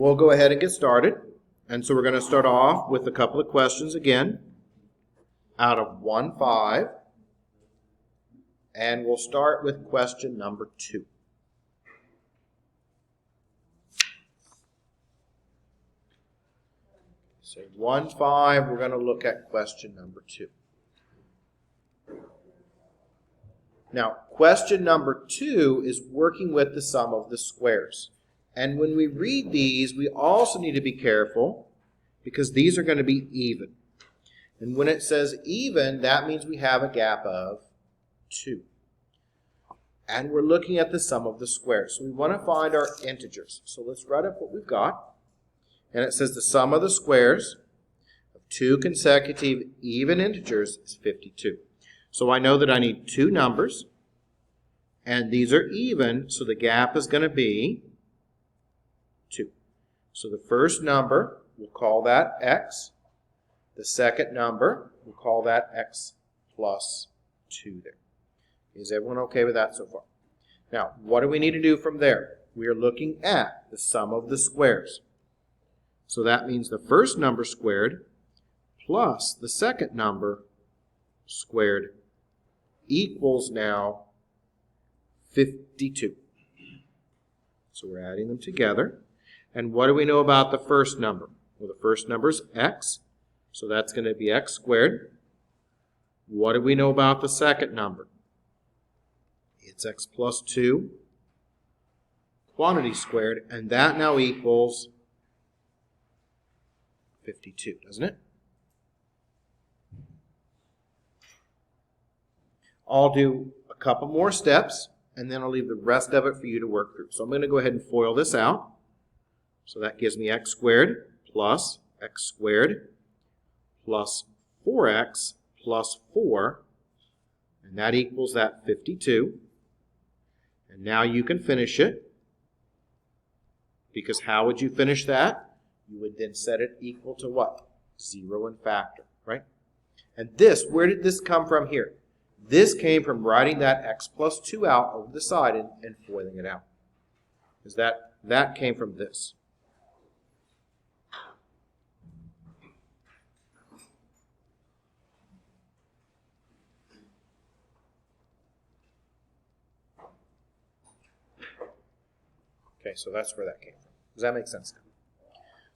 We'll go ahead and get started. And so we're going to start off with a couple of questions again out of 1-5. And we'll start with question number 2. So 1-5, we're going to look at question number 2. Now, question number 2 is working with the sum of the squares. And when we read these, we also need to be careful because these are going to be even. And when it says even, that means we have a gap of 2. And we're looking at the sum of the squares. So we want to find our integers. So let's write up what we've got. And it says the sum of the squares of 2 consecutive even integers is 52. So I know that I need 2 numbers. And these are even, so the gap is going to be 2. So the first number, we'll call that x. The second number, we'll call that x plus 2 there. Is everyone okay with that so far? Now, what do we need to do from there? We are looking at the sum of the squares. So that means the first number squared plus the second number squared equals now 52. So we're adding them together. And what do we know about the first number? Well, the first number is x, so that's going to be x squared. What do we know about the second number? It's x plus 2, quantity squared, and that now equals 52, doesn't it? I'll do a couple more steps, and then I'll leave the rest of it for you to work through. So I'm going to go ahead and FOIL this out. So that gives me x squared plus x squared plus 4x plus 4, and that equals that 52. And now you can finish it, because how would you finish that? You would then set it equal to what? 0 in factor, right? And this, where did this come from here? This came from writing that x plus 2 out over the side and FOILing it out. Because that came from this. Okay, so that's where that came from. Does that make sense?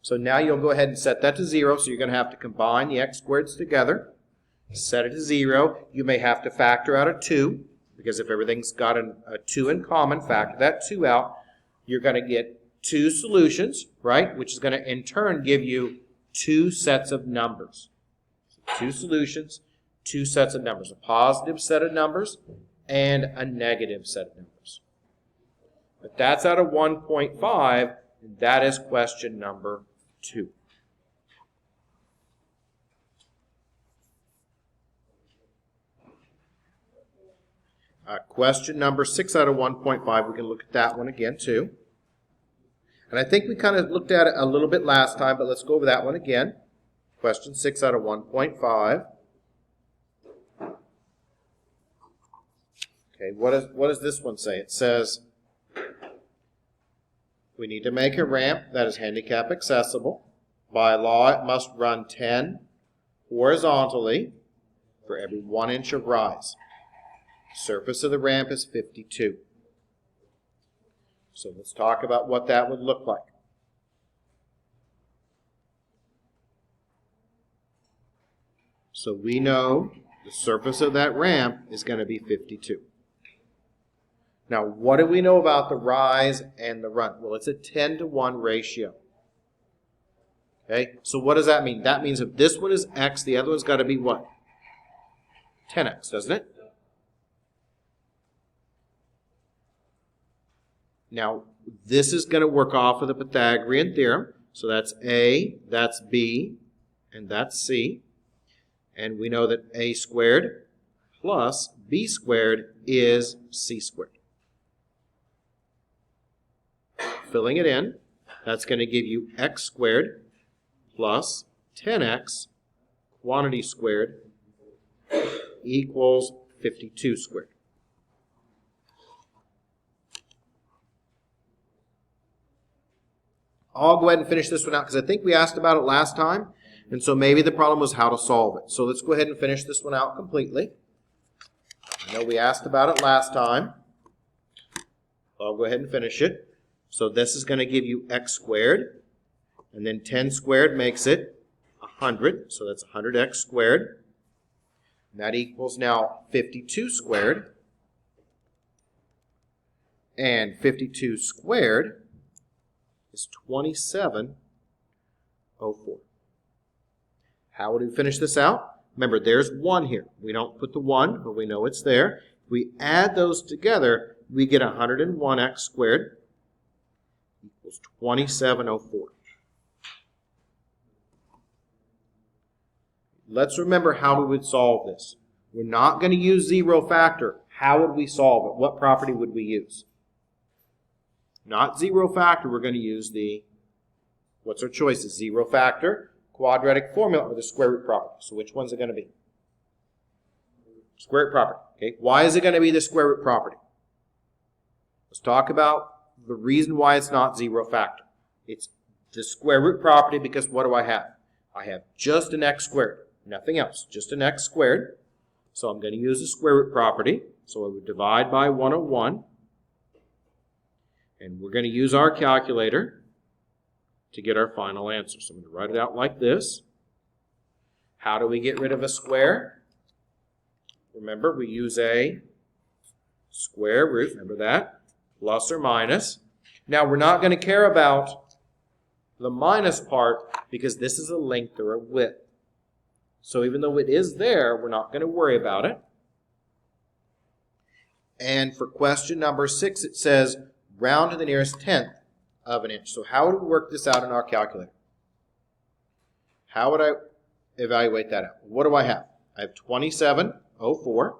So now you'll go ahead and set that to 0. So you're going to have to combine the x squareds together. Set it to 0. You may have to factor out a 2, because if everything's got a 2 in common, factor that 2 out. You're going to get 2 solutions, right? Which is going to in turn give you 2 sets of numbers. So 2 solutions, 2 sets of numbers. A positive set of numbers and a negative set of numbers. But that's out of 1.5, and that is question number 2. Question number 6 out of 1.5, we can look at that one again too. And I think we kind of looked at it a little bit last time, but let's go over that one again. Question 6 out of 1.5. Okay, what does this one say? It says, we need to make a ramp that is handicap accessible. By law, it must run 10 horizontally for every 1 inch of rise. The surface of the ramp is 52. So let's talk about what that would look like. So we know the surface of that ramp is going to be 52. Now, what do we know about the rise and the run? Well, it's a 10-to-1 ratio. Okay, so what does that mean? That means if this one is x, the other one's got to be what? 10x, doesn't it? Now, this is going to work off of the Pythagorean theorem. So that's A, that's B, and that's C. And we know that A squared plus B squared is C squared. Filling it in, that's going to give you x squared plus 10x quantity squared equals 52 squared. I'll go ahead and finish this one out because I think we asked about it last time. And so maybe the problem was how to solve it. So let's go ahead and finish this one out completely. I know we asked about it last time. I'll go ahead and finish it. So this is going to give you x squared. And then 10 squared makes it 100. So that's 100x squared. And that equals now 52 squared. And 52 squared is 2704. How would we finish this out? Remember, there's 1 here. We don't put the 1, but we know it's there. If we add those together, we get 101x squared equals 2704. Let's remember how we would solve this. We're not going to use zero factor. How would we solve it? What property would we use? Not zero factor, we're going to use what's our choices? Zero factor, quadratic formula, or the square root property. So which one's it going to be? Square root property. Okay. Why is it going to be the square root property? Let's talk about the reason why it's not zero factor. It's the square root property because what do I have? I have just an x squared. Nothing else. Just an x squared. So I'm going to use the square root property. So I would divide by 101. And we're going to use our calculator to get our final answer. So I'm going to write it out like this. How do we get rid of a square? Remember, we use a square root. Remember that. Plus or minus. Now, we're not going to care about the minus part because this is a length or a width. So even though it is there, we're not going to worry about it. And for question number 6, it says round to the nearest tenth of an inch. So how would we work this out in our calculator? How would I evaluate that out? What do I have? I have 2704. I'm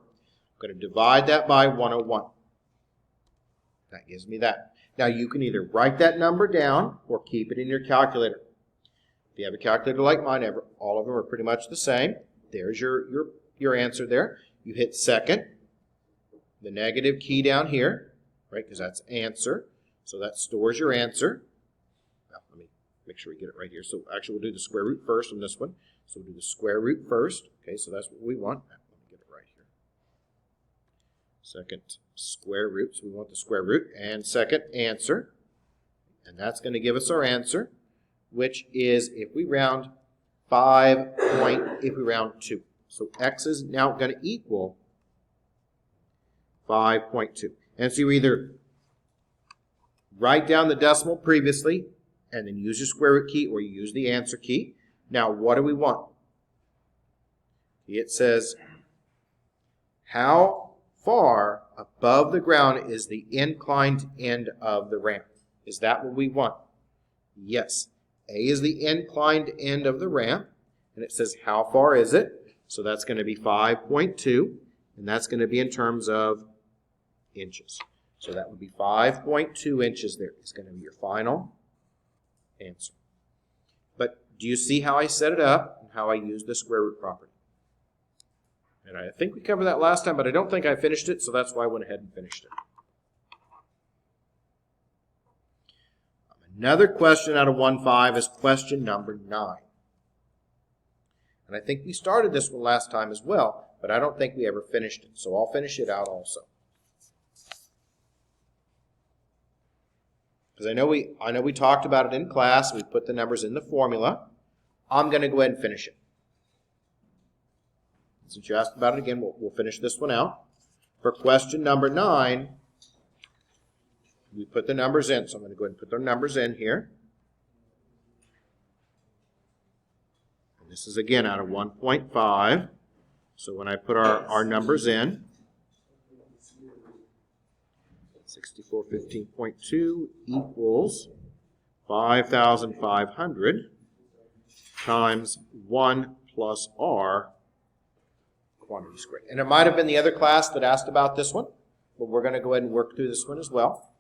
going to divide that by 101. That gives me that. Now you can either write that number down or keep it in your calculator. If you have a calculator like mine, all of them are pretty much the same. There's your answer there. You hit second, the negative key down here, right, because that's answer. So that stores your answer. Now, let me make sure we get it right here. So actually, we'll do the square root first on this one. So we'll do the square root first. Okay, so that's what we want. Let me get it right here. Second square root. So we want the square root. And second answer. And that's going to give us our answer, which is if we round 2. So x is now going to equal 5.2. And so you either write down the decimal previously and then use your square root key, or you use the answer key. Now, what do we want? It says, how far above the ground is the inclined end of the ramp? Is that what we want? Yes. A is the inclined end of the ramp, and it says how far is it? So that's going to be 5.2, and that's going to be in terms of inches. So that would be 5.2 inches there. It's going to be your final answer. But do you see how I set it up and how I used the square root property? And I think we covered that last time, but I don't think I finished it, so that's why I went ahead and finished it. Another question out of 1-5 is question number 9. And I think we started this one last time as well, but I don't think we ever finished it, so I'll finish it out also. Because I know we talked about it in class. We put the numbers in the formula. I'm going to go ahead and finish it. Since you asked about it again, we'll finish this one out. For question number 9, we put the numbers in. So I'm going to go ahead and put the numbers in here. And this is again out of 1.5. So when I put our numbers in, 6415.2 equals 5,500 times 1 plus r quantity squared. And it might have been the other class that asked about this one, but we're going to go ahead and work through this one as well.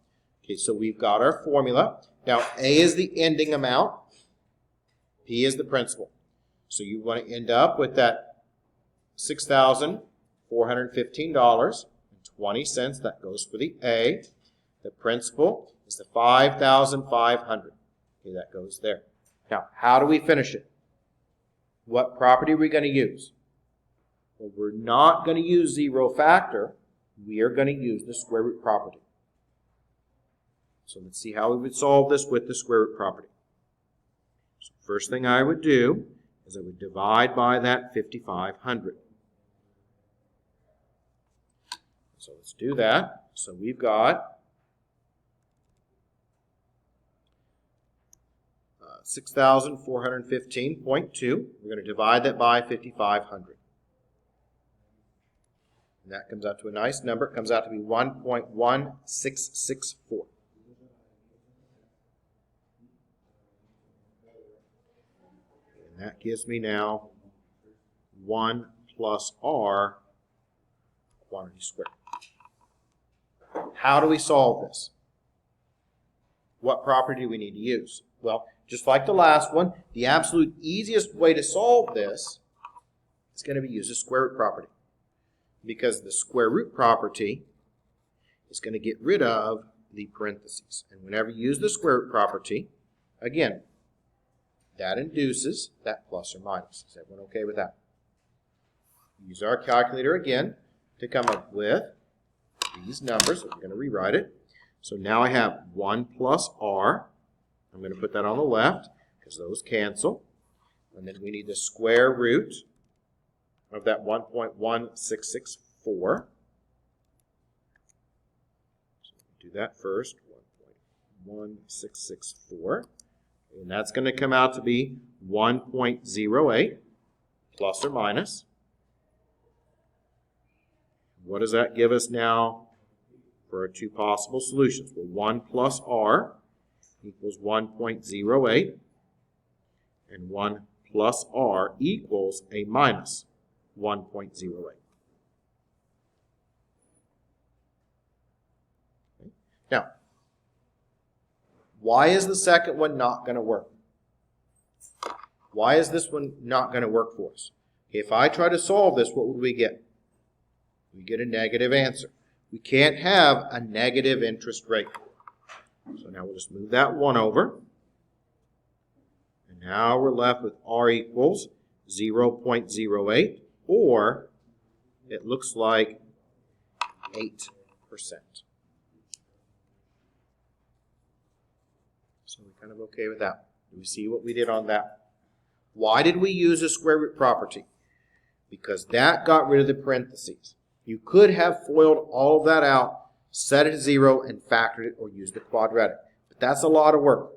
Okay, so we've got our formula. Now, A is the ending amount. P is the principal. So you want to end up with that $6,415.20. That goes for the A. The principal is the $5,500. Okay, that goes there. Now, how do we finish it? What property are we going to use? Well, we're not going to use zero factor. We are going to use the square root property. So let's see how we would solve this with the square root property. So first thing I would do is I would divide by that 5,500. So let's do that. So we've got 6,415.2. We're going to divide that by 5,500. And that comes out to a nice number. It comes out to be 1.1664. And that gives me now 1 plus r quantity squared. How do we solve this? What property do we need to use? Well, just like the last one, the absolute easiest way to solve this is going to be use the square root property. Because the square root property is going to get rid of the parentheses. And whenever you use the square root property, again, that induces that plus or minus. Is everyone okay with that? Use our calculator again to come up with these numbers. We're going to rewrite it. So now I have 1 plus r. I'm going to put that on the left because those cancel. And then we need the square root of that 1.1664. So do that first. 1.1664. And that's going to come out to be 1.08 plus or minus. What does that give us now for our two possible solutions? Well, 1 plus r equals 1.08, and 1 plus r equals a minus 1.08. Okay. Now, why is the second one not going to work? Why is this one not going to work for us? If I try to solve this, what would we get? We get a negative answer. We can't have a negative interest rate. So now we'll just move that 1 over. And now we're left with r equals 0.08, or it looks like 8%. So we're kind of okay with that. Do we see what we did on that? Why did we use a square root property? Because that got rid of the parentheses. You could have FOILed all of that out, set it to 0, and factored it or used the quadratic. But that's a lot of work.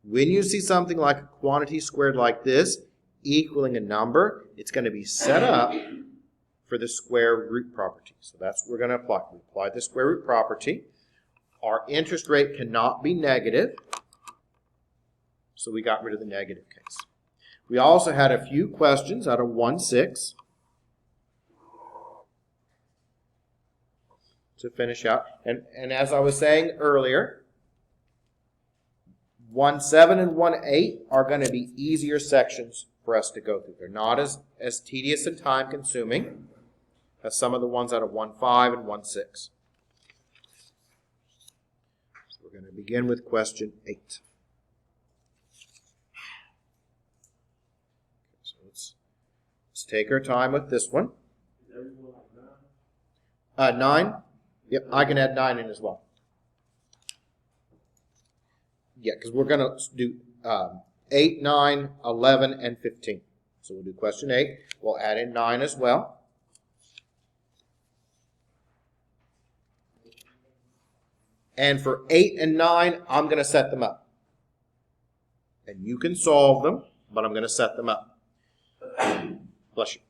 When you see something like a quantity squared like this, equaling a number, it's going to be set up for the square root property. So that's what we're going to apply. We apply the square root property. Our interest rate cannot be negative, so we got rid of the negative case. We also had a few questions out of 1-6 to finish out. And as I was saying earlier, 1-7 and 1-8 are going to be easier sections for us to go through. They're not as tedious and time consuming as some of the ones out of 1-5 and 1-6. So we're going to begin with question 8. So let's take our time with this one. 9? Yep, I can add 9 in as well. Yeah, because we're going to do 8, 9, 11, and 15. So we'll do question 8. We'll add in 9 as well. And for 8 and 9, I'm going to set them up. And you can solve them, but I'm going to set them up. Bless you.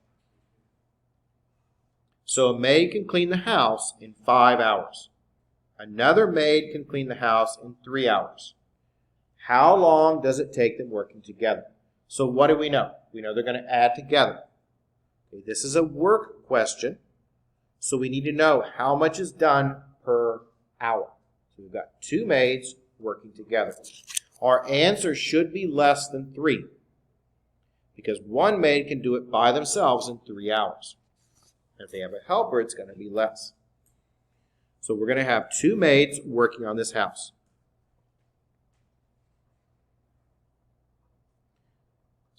So a maid can clean the house in 5 hours. Another maid can clean the house in 3 hours. How long does it take them working together? So what do we know? We know they're going to add together. Okay, this is a work question, so we need to know how much is done per hour. So we've got 2 maids working together. Our answer should be less than 3, because 1 maid can do it by themselves in 3 hours. If they have a helper, it's going to be less. So we're going to have 2 maids working on this house.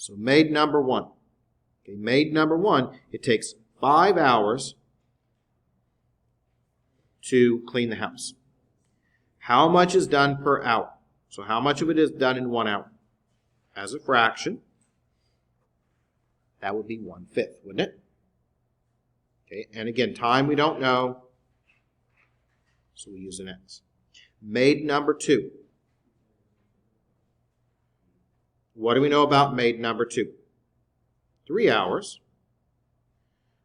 So maid number 1. Okay, maid number 1, it takes 5 hours to clean the house. How much is done per hour? So how much of it is done in 1 hour? As a fraction, that would be 1/5, wouldn't it? Okay, and again, time we don't know, so we use an X. Maid number 2. What do we know about maid number 2? 3 hours.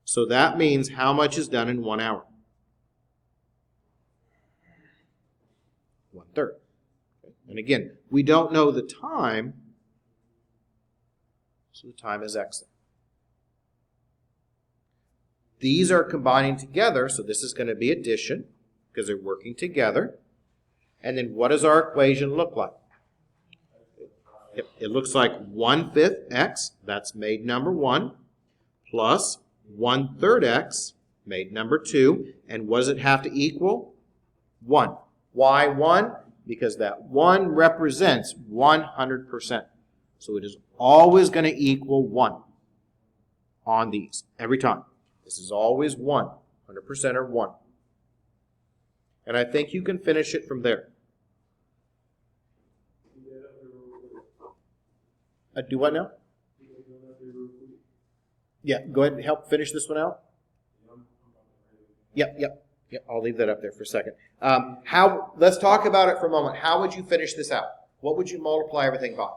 So that means how much is done in 1 hour? 1/3. Okay. And again, we don't know the time, so the time is X. These are combining together, so this is going to be addition because they're working together. And then what does our equation look like? It looks like 1/5 X, that's maid number 1, plus 1/3 X, maid number 2. And what does it have to equal? 1. Why 1? Because that 1 represents 100%. So it is always going to equal 1 on these, every time. This is always 1, 100% or 1. And I think you can finish it from there. Do what now? Yeah, go ahead and help finish this one out. Yep. I'll leave that up there for a second. Let's talk about it for a moment. How would you finish this out? What would you multiply everything by?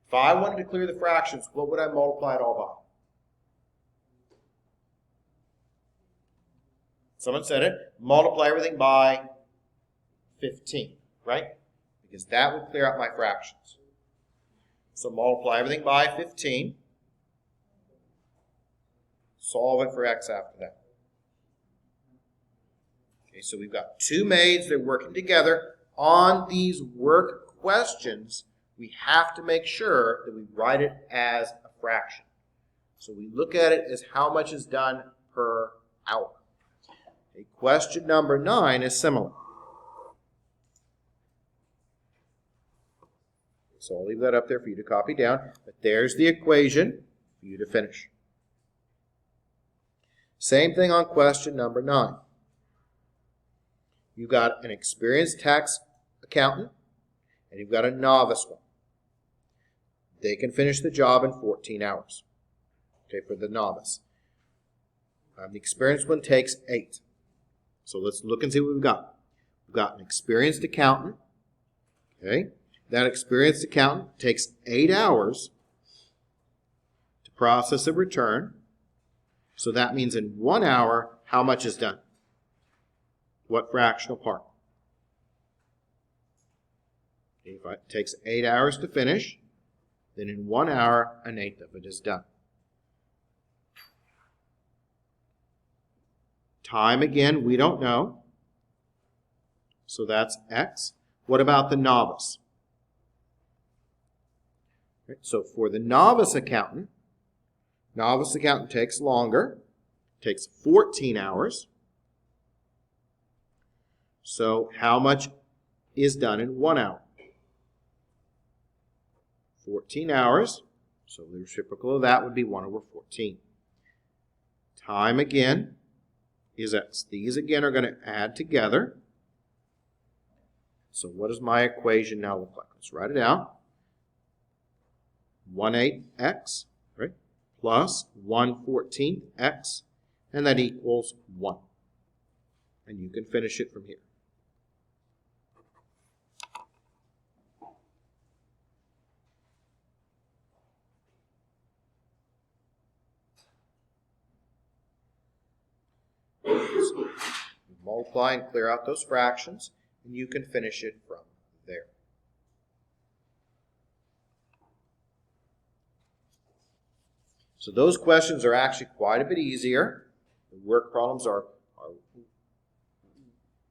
If I wanted to clear the fractions, what would I multiply it all by? Someone said it. Multiply everything by 15, right? Because that would clear out my fractions. So multiply everything by 15. Solve it for X after that. Okay, so we've got 2 maids. They're working together. On these work questions, we have to make sure that we write it as a fraction. So we look at it as how much is done per hour. Okay, question number 9 is similar. So I'll leave that up there for you to copy down. But there's the equation for you to finish. Same thing on question number 9. You've got an experienced tax accountant and you've got a novice one. They can finish the job in 14 hours. Okay, for the novice. The experienced one takes 8. So let's look and see what we've got. We've got an experienced accountant. Okay. That experienced accountant takes 8 hours to process a return. So that means in 1 hour, how much is done? What fractional part? If it takes 8 hours to finish, then in 1 hour, 1/8 of it is done. Time, again, we don't know. So that's X. What about the novice? So for the novice accountant takes longer, takes 14 hours. So how much is done in 1 hour? 14 hours. So the reciprocal of that would be 1/14. Time again is X. These again are going to add together. So what does my equation now look like? Let's write it out. 1/8 X, right, plus 1/14 X, and that equals 1. And you can finish it from here. So multiply and clear out those fractions, and you can finish it from there. So those questions are actually quite a bit easier. The work problems are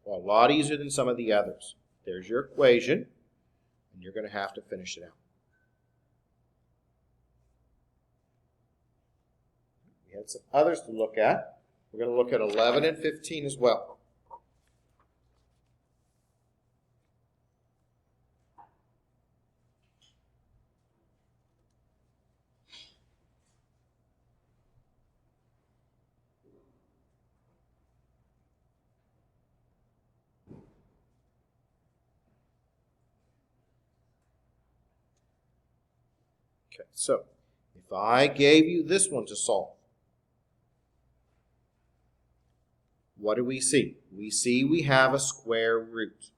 a lot easier than some of the others. There's your equation, and you're going to have to finish it out. We had some others to look at. We're going to look at 11 and 15 as well. Okay, so if I gave you this one to solve, what do we see? We see we have a square root.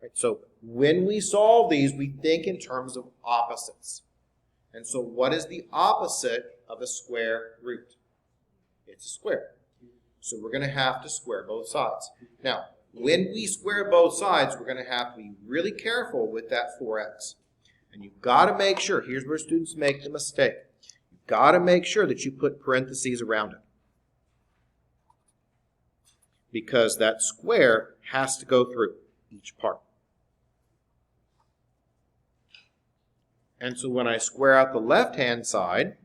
Right, so when we solve these, we think in terms of opposites. And so what is the opposite of a square root? It's a square. So we're going to have to square both sides. Now, when we square both sides, we're going to have to be really careful with that 4x. And you've got to make sure, here's where students make the mistake. You've got to make sure that you put parentheses around it. Because that square has to go through each part. And so when I square out the left-hand side,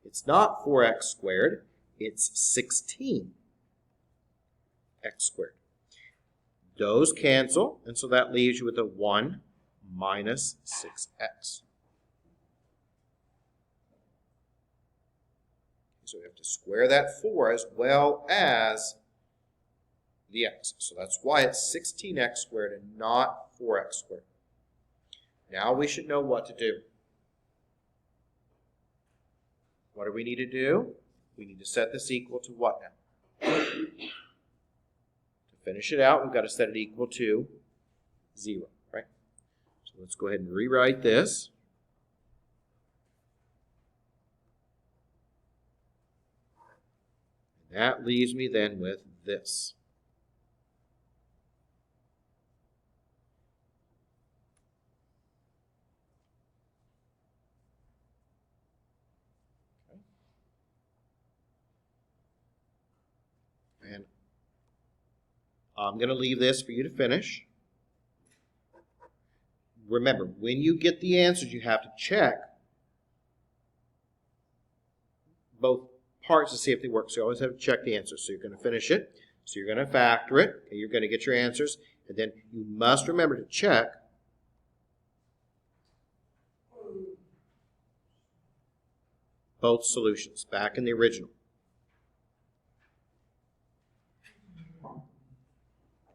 it's not 4x squared, it's 16x squared. Those cancel, and so that leaves you with a 1 minus 6x. So we have to square that 4 as well as the x. So that's why it's 16x squared and not 4x squared. Now we should know what to do. What do we need to do? We need to set this equal to what now? To finish it out, we've got to set it equal to 0, right? So let's go ahead and rewrite this. And that leaves me then with this. And I'm going to leave this for you to finish. Remember, when you get the answers, you have to check both parts to see if they work. So you always have to check the answers. So you're going to finish it. So you're going to factor it. Okay, you're going to get your answers. And then you must remember to check both solutions back in the original.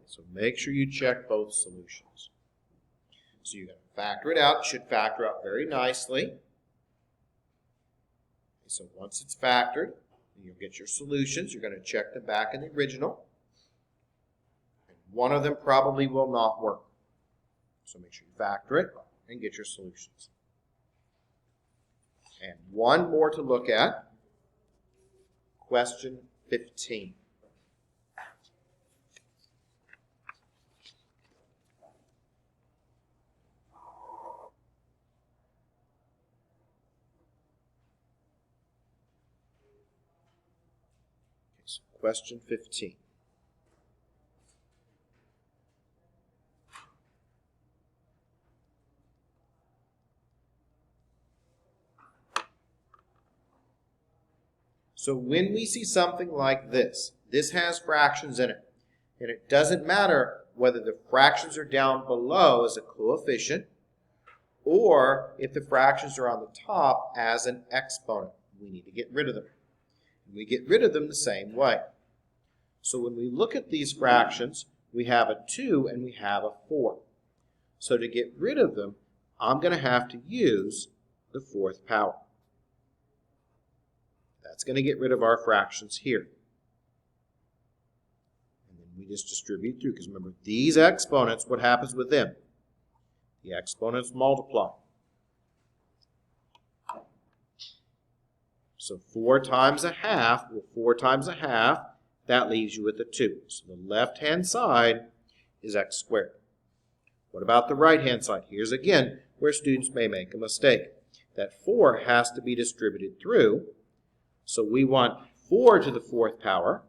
So make sure you check both solutions. So you're going to factor it out. It should factor out very nicely. Okay, so once it's factored, you'll get your solutions. You're going to check them back in the original. And one of them probably will not work. So make sure you factor it and get your solutions. And one more to look at. Question 15. Question 15. So when we see something like this, this has fractions in it. And it doesn't matter whether the fractions are down below as a coefficient or if the fractions are on the top as an exponent. We need to get rid of them. We get rid of them the same way. So when we look at these fractions, we have a 2 and we have a 4. So to get rid of them, I'm going to have to use the 4th power. That's going to get rid of our fractions here. And then we just distribute through, because remember, these exponents, what happens with them? The exponents multiply. So 4 times a half, well, 4 times a half, that leaves you with a 2. So the left-hand side is x squared. What about the right-hand side? Here's again where students may make a mistake. That 4 has to be distributed through. So we want 4 to the 4th power,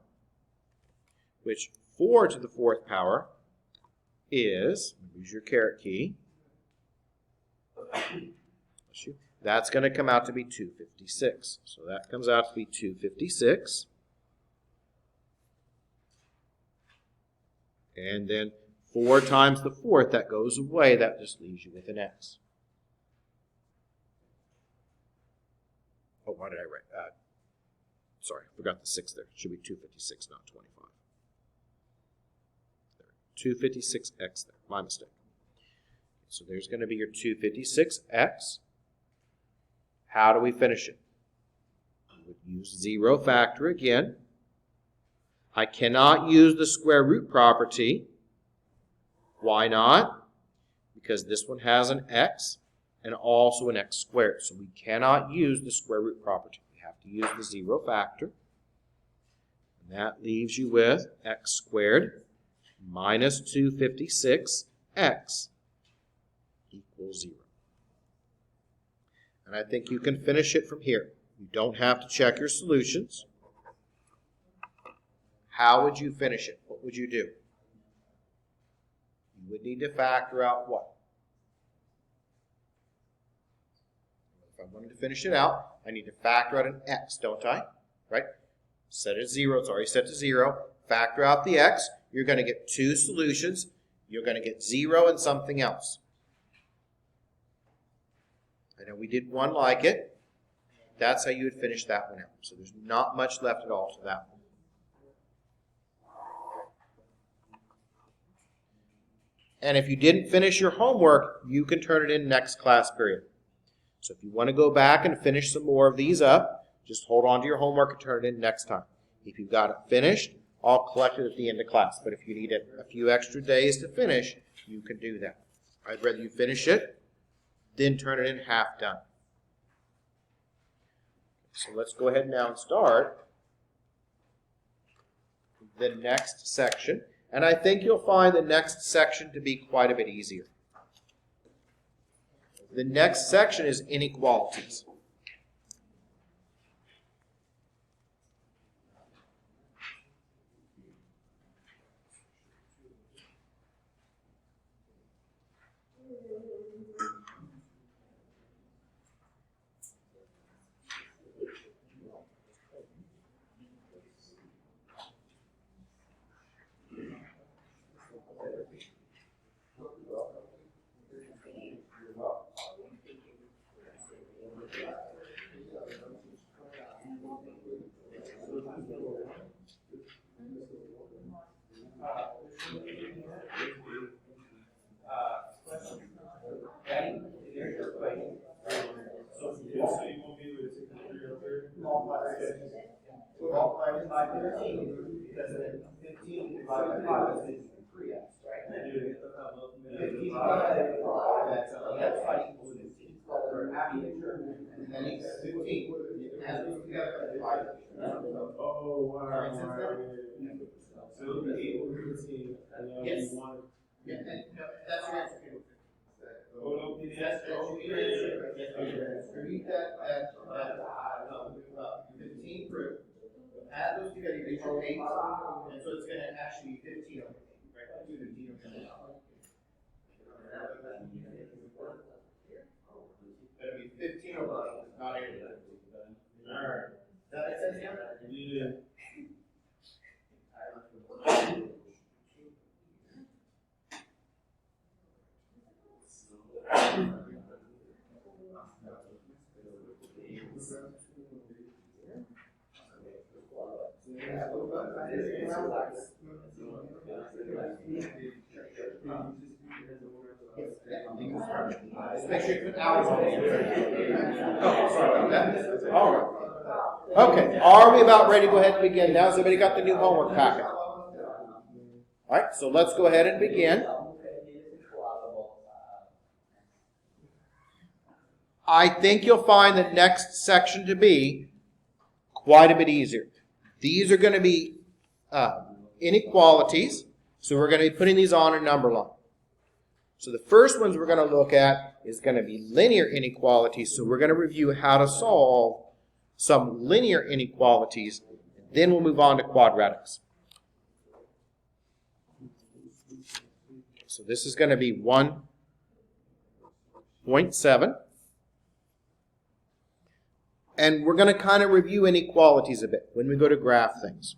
which 4 to the 4th power is, use your caret key, that's going to come out to be 256. So that comes out to be 256. And then 4 times the 4th, that goes away. That just leaves you with an x. Oh, why did I write? Sorry, I forgot the 6 there. It should be 256, not 25. There, 256x there. My mistake. So there's going to be your 256x. How do we finish it? We would use zero factor again. I cannot use the square root property. Why not? Because this one has an x and also an x squared. So we cannot use the square root property. We have to use the zero factor. And that leaves you with x squared minus 256x equals 0. And I think you can finish it from here. You don't have to check your solutions. How would you finish it? What would you do? You would need to factor out what? If I wanted to finish it out, I need to factor out an x, don't I? Right? Set it to 0. It's already set to 0. Factor out the x. You're going to get two solutions. You're going to get 0 and something else. I know we did one like it. That's how you would finish that one out. So there's not much left at all to that one. And if you didn't finish your homework, you can turn it in next class period. So if you want to go back and finish some more of these up, just hold on to your homework and turn it in next time. If you've got it finished, I'll collect it at the end of class. But if you need a few extra days to finish, you can do that. I'd rather you finish it, then turn it in half done. So let's go ahead now and start the next section. And I think you'll find the next section to be quite a bit easier. The next section is inequalities. Add those together, you get 8, and so it's going to actually be 15 over 8, right? 15 over 8. It'll be 15 over 8, not 8 over 8. All right. Does that make sense now? Yeah. Just make sure you put hours on it. Oh, sorry about that. All right. Okay, are we about ready to go ahead and begin now? Has everybody got the new homework packet? All right, so let's go ahead and begin. I think you'll find the next section to be quite a bit easier. These are going to be inequalities, so we're going to be putting these on a number line. So the first ones we're going to look at is going to be linear inequalities, so we're going to review how to solve some linear inequalities, then we'll move on to quadratics. So this is going to be 1.7. And we're going to kind of review inequalities a bit when we go to graph things.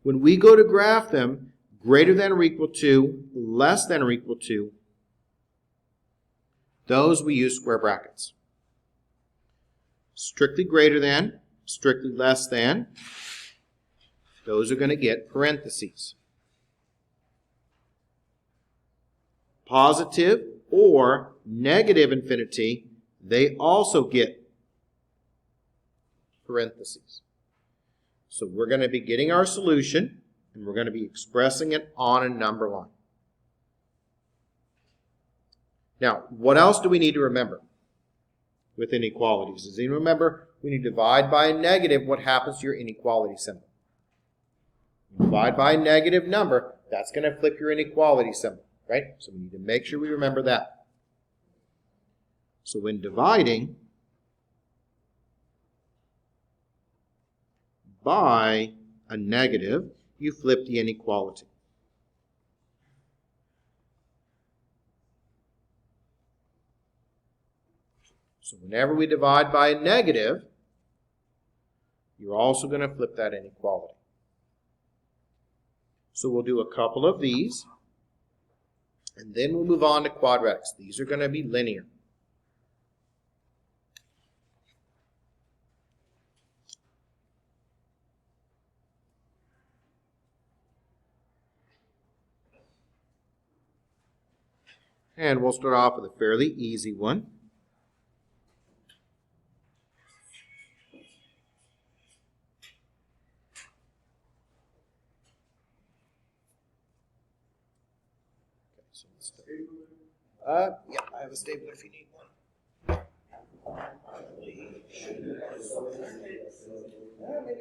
When we go to graph them, greater than or equal to, less than or equal to, those we use square brackets. Strictly greater than, strictly less than, those are going to get parentheses. Positive or negative infinity, they also get parentheses. So we're going to be getting our solution, and we're going to be expressing it on a number line. Now, what else do we need to remember with inequalities? Does anyone remember when you divide by a negative, what happens to your inequality symbol? You divide by a negative number, that's going to flip your inequality symbol, right? So we need to make sure we remember that. So when dividing by a negative, you flip the inequality. So whenever we divide by a negative, you're also going to flip that inequality. So we'll do a couple of these, and then we'll move on to quadratics. These are going to be linear. And we'll start off with a fairly easy one. Yeah, I have a stapler if you need one. Maybe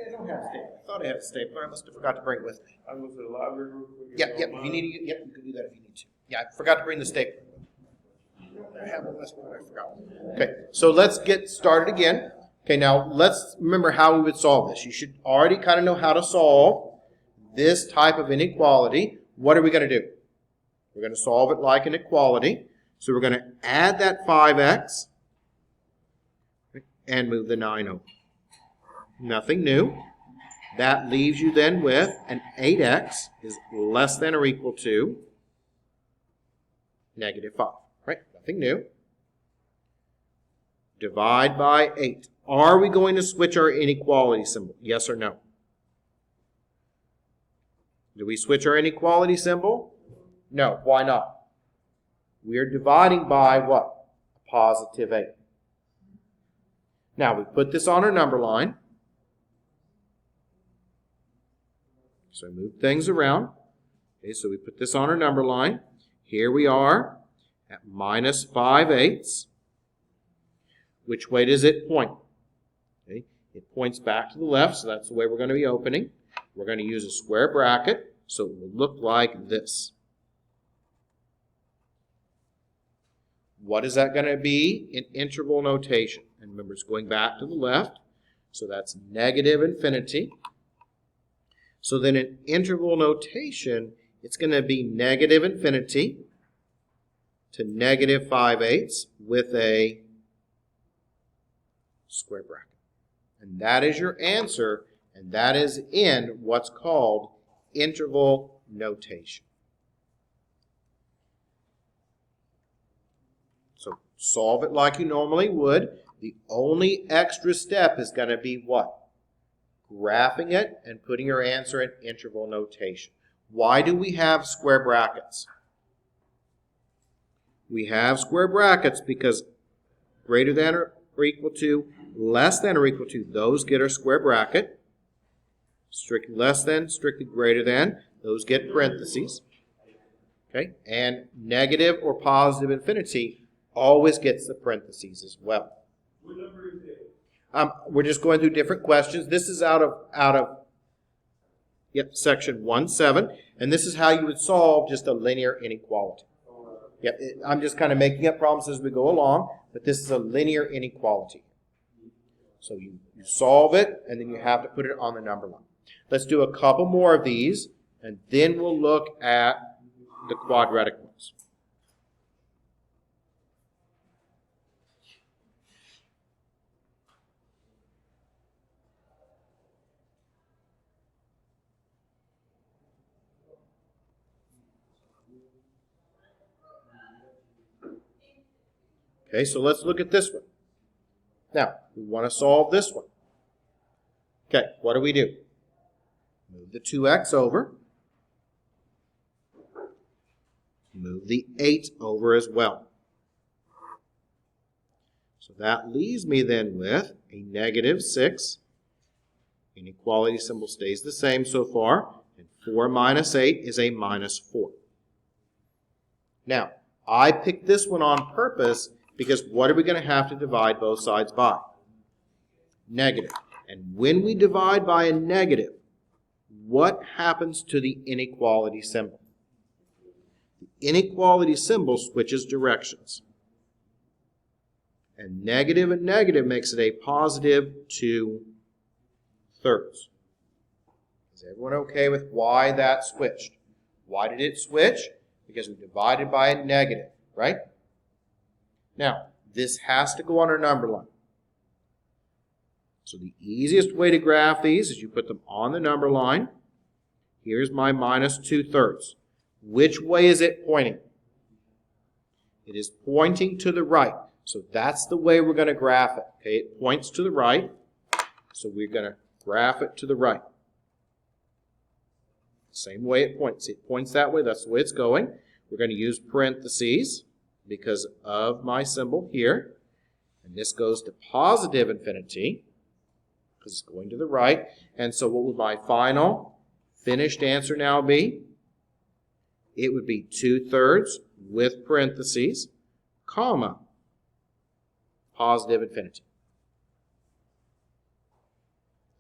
I don't have a stapler. I thought I had a stapler. I must have forgot to bring it with me. I go to the library real quick. Yep. If you need to, you can do that if you need to. Yeah, I forgot to bring the stapler. I have one last one, I forgot. Okay, so let's get started again. Okay, now let's remember how we would solve this. You should already kind of know how to solve this type of inequality. What are we going to do? We're going to solve it like an equality. So we're going to add that 5x and move the 9 over. Nothing new. That leaves you then with an 8x is less than or equal to negative 5. Right? Nothing new. Divide by 8. Are we going to switch our inequality symbol? Yes or no? Do we switch our inequality symbol? No. Why not? We are dividing by what? A positive 8. Now, we put this on our number line. So move things around. Okay, so we put this on our number line. Here we are at minus 5/8. Which way does it point? Okay, it points back to the left, so that's the way we're going to be opening. We're going to use a square bracket, so it will look like this. What is that going to be in interval notation? And remember, it's going back to the left, so that's negative infinity. So then in interval notation, it's going to be negative infinity to negative 5/8 with a square bracket. And that is your answer, and that is in what's called interval notation. So solve it like you normally would. The only extra step is going to be what? Graphing it and putting your answer in interval notation. Why do we have square brackets? We have square brackets because greater than or equal to, less than or equal to, those get our square bracket. Strictly less than, strictly greater than, those get parentheses. Okay, and negative or positive infinity always gets the parentheses as well. What number is it? We're just going through different questions. This is out of section 1.7, and this is how you would solve just a linear inequality. I'm just kind of making up problems as we go along, but this is a linear inequality. So you solve it, and then you have to put it on the number line. Let's do a couple more of these, and then we'll look at the quadratic ones. Okay, so let's look at this one. Now, we want to solve this one. Okay, what do? Move the 2x over. Move the 8 over as well. So that leaves me then with a negative 6. Inequality symbol stays the same so far. And 4 minus 8 is a minus 4. Now, I picked this one on purpose because what are we going to have to divide both sides by? Negative. And when we divide by a negative, what happens to the inequality symbol? The inequality symbol switches directions. And negative makes it a positive 2/3. Is everyone okay with why that switched? Why did it switch? Because we divided by a negative, right? Now, this has to go on our number line. So the easiest way to graph these is you put them on the number line. Here's my minus 2/3. Which way is it pointing? It is pointing to the right. So that's the way we're going to graph it. Okay, it points to the right. So we're going to graph it to the right. Same way it points. It points that way. That's the way it's going. We're going to use parentheses because of my symbol here. And this goes to positive infinity because it's going to the right. And so what would my final finished answer now be? It would be 2/3 with parentheses, comma, positive infinity.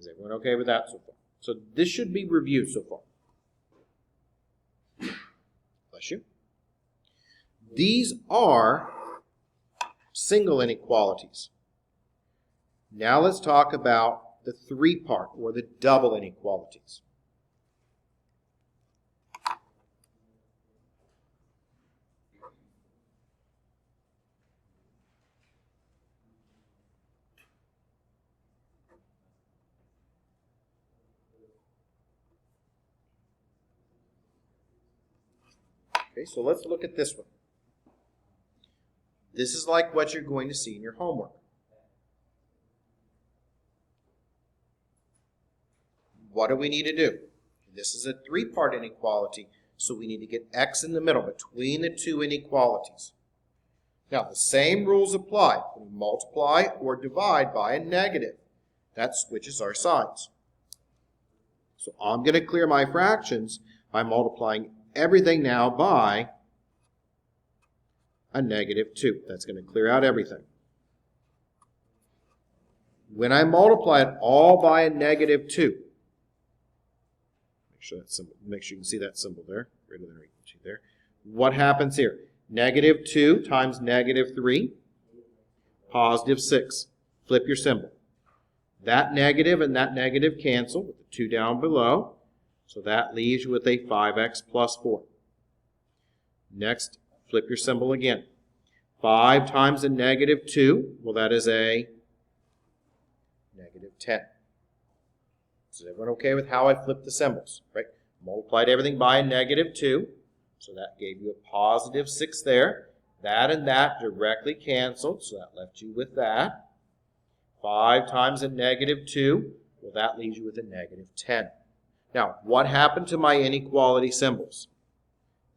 Is everyone okay with that so far? So this should be reviewed so far. Bless you. These are single inequalities. Now let's talk about the 3-part or the double inequalities. Okay, so let's look at this one. This is like what you're going to see in your homework. What do we need to do? This is a 3-part inequality, so we need to get x in the middle between the two inequalities. Now, the same rules apply. When we multiply or divide by a negative, that switches our signs. So I'm going to clear my fractions by multiplying everything now by a negative 2. That's going to clear out everything. When I multiply it all by a negative 2, make sure you can see that symbol there, greater than or equal to there. What happens here? Negative 2 times negative 3, positive 6. Flip your symbol. That negative and that negative cancel with the 2 down below. So that leaves you with a 5x plus 4. Next, flip your symbol again. 5 times a negative 2, well, that is a negative 10. Is everyone okay with how I flipped the symbols? Right? Multiplied everything by a negative 2, so that gave you a positive 6 there. That and that directly canceled, so that left you with that. 5 times a negative 2, well, that leaves you with a negative 10. Now, what happened to my inequality symbols?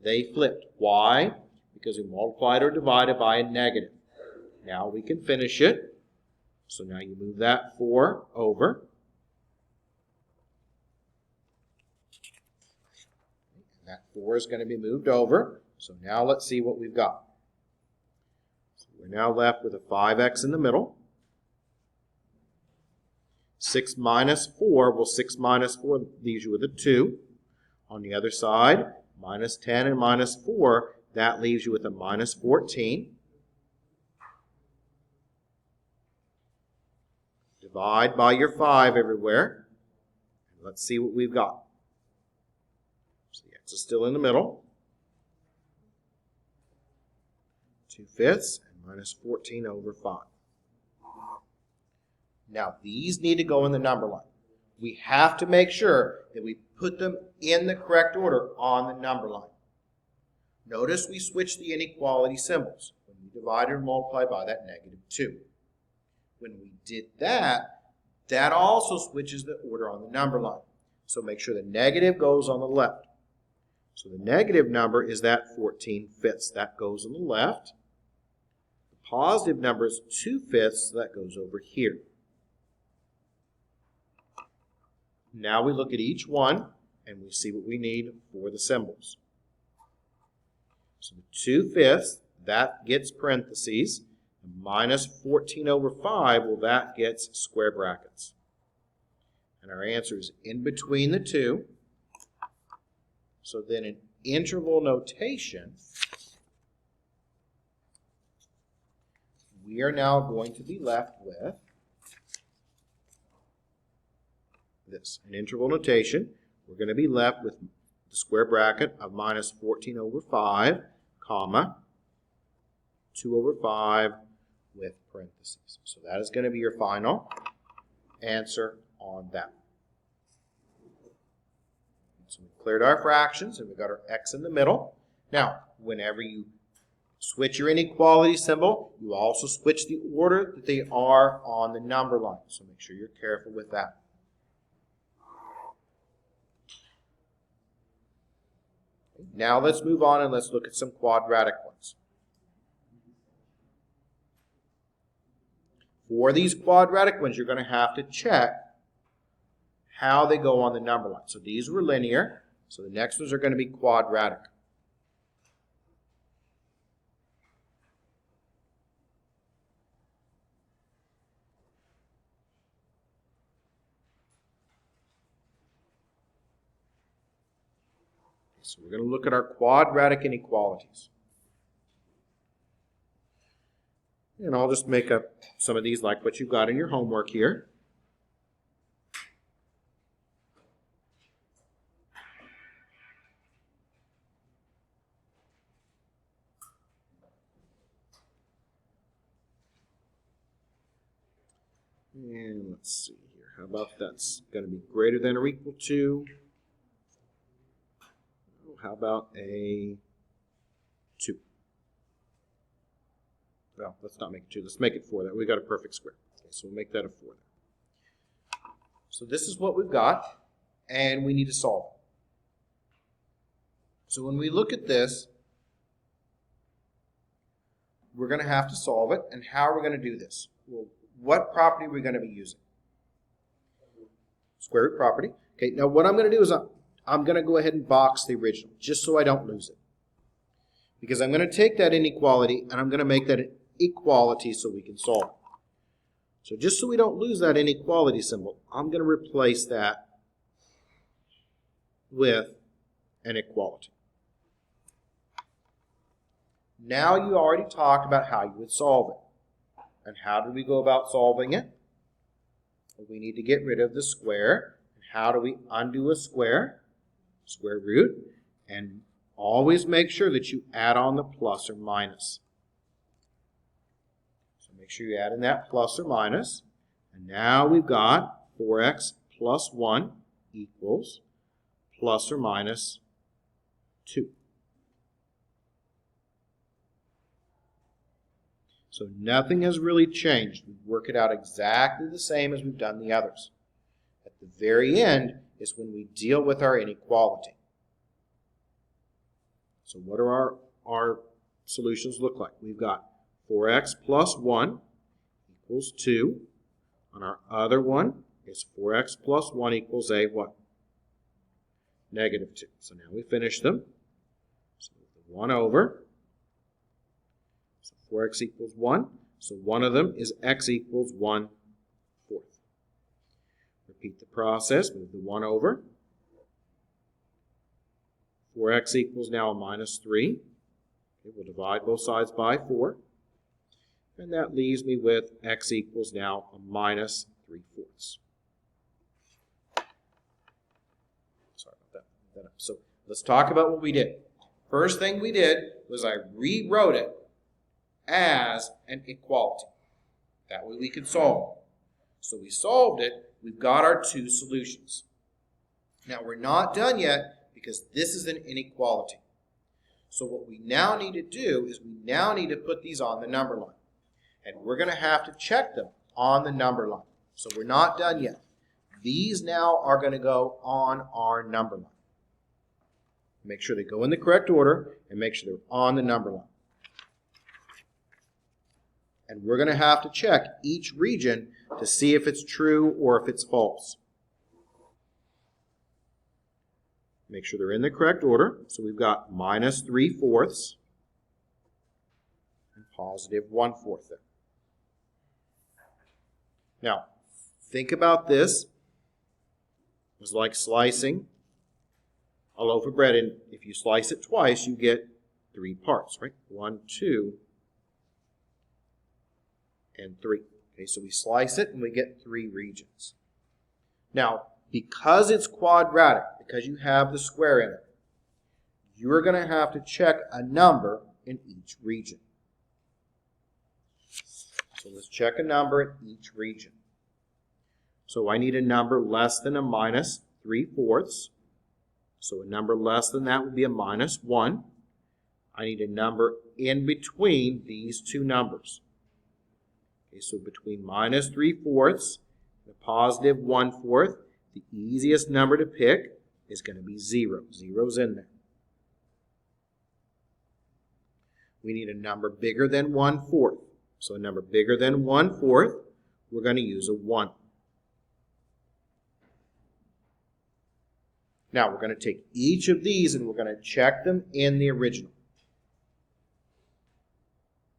They flipped. Why? Because we multiplied or divided by a negative. Now we can finish it. So now you move that 4 over. And that 4 is going to be moved over. So now let's see what we've got. So we're now left with a 5x in the middle. 6 minus 4, well, 6 minus 4 leaves you with a 2. On the other side, minus 10 and minus 4, that leaves you with a minus 14. Divide by your 5 everywhere. Let's see what we've got. So the x is still in the middle. 2/5 and minus 14 over 5. Now, these need to go in the number line. We have to make sure that we put them in the correct order on the number line. Notice we switched the inequality symbols when we divided and multiplied by that negative 2. When we did that, that also switches the order on the number line. So make sure the negative goes on the left. So the negative number is that 14/5. That goes on the left. The positive number is 2/5, so that goes over here. Now we look at each one, and we see what we need for the symbols. So the 2/5, that gets parentheses. Minus 14 over 5, well, that gets square brackets. And our answer is in between the two. So then in interval notation, we are now going to be left with this. In interval notation, we're going to be left with the square bracket of minus 14 over 5, comma, 2 over 5 with parentheses. So that is going to be your final answer on that. So we cleared our fractions, and we got our x in the middle. Now, whenever you switch your inequality symbol, you also switch the order that they are on the number line. So make sure you're careful with that. Now let's move on and let's look at some quadratic ones. For these quadratic ones, you're going to have to check how they go on the number line. So these were linear, so the next ones are going to be quadratic. So we're going to look at our quadratic inequalities. And I'll just make up some of these like what you've got in your homework here. And let's see here. How about that's going to be greater than or equal to? How about a 2? Well, let's not make it 2. Let's make it 4. We got a perfect square. Okay, so we'll make that a 4 there. So this is what we've got, and we need to solve it. So when we look at this, we're going to have to solve it. And how are we going to do this? Well, what property are we going to be using? Square root property. Okay, now what I'm going to do is I'm going to go ahead and box the original, just so I don't lose it. Because I'm going to take that inequality, and I'm going to make that an equality so we can solve it. So just so we don't lose that inequality symbol, I'm going to replace that with an equality. Now you already talked about how you would solve it. And how do we go about solving it? Well, we need to get rid of the square. And how do we undo a square? Square root. And always make sure that you add on the plus or minus. So make sure you add in that plus or minus. And now we've got 4x plus 1 equals plus or minus 2. So nothing has really changed. We work it out exactly the same as we've done the others. At the very end is when we deal with our inequality. So what do our solutions look like? We've got 4x plus 1 equals 2. On our other one, it's 4x plus 1 equals a what? Negative 2. So now we finish them. So move the 1 over. 4x equals 1, so one of them is x equals 1/4. Repeat the process, move the 1 over. 4x equals now a minus 3. Okay, we'll divide both sides by 4. And that leaves me with x equals now a minus 3/4. Sorry about that. So let's talk about what we did. First thing we did was I rewrote it as an equality. That way we could solve it. So we solved it. We've got our two solutions. Now we're not done yet because this is an inequality. So what we now need to do is we now need to put these on the number line. And we're going to have to check them on the number line. So we're not done yet. These now are going to go on our number line. Make sure they go in the correct order and make sure they're on the number line. And we're going to have to check each region to see if it's true or if it's false. Make sure they're in the correct order. So we've got minus 3/4 and positive 1/4 there. Now, think about this. It's like slicing a loaf of bread, and if you slice it twice, you get 3 parts, right? 1, 2, and 3. Okay, so we slice it and we get 3 regions. Now, because it's quadratic, because you have the square in it, you're going to have to check a number in each region. So let's check a number in each region. So I need a number less than a minus 3/4. So a number less than that would be a minus 1. I need a number in between these two numbers. Okay, so between minus 3/4 and a positive 1/4, the easiest number to pick is going to be 0. 0's in there. We need a number bigger than 1/4. So a number bigger than 1/4, we're going to use a 1. Now we're going to take each of these and we're going to check them in the original.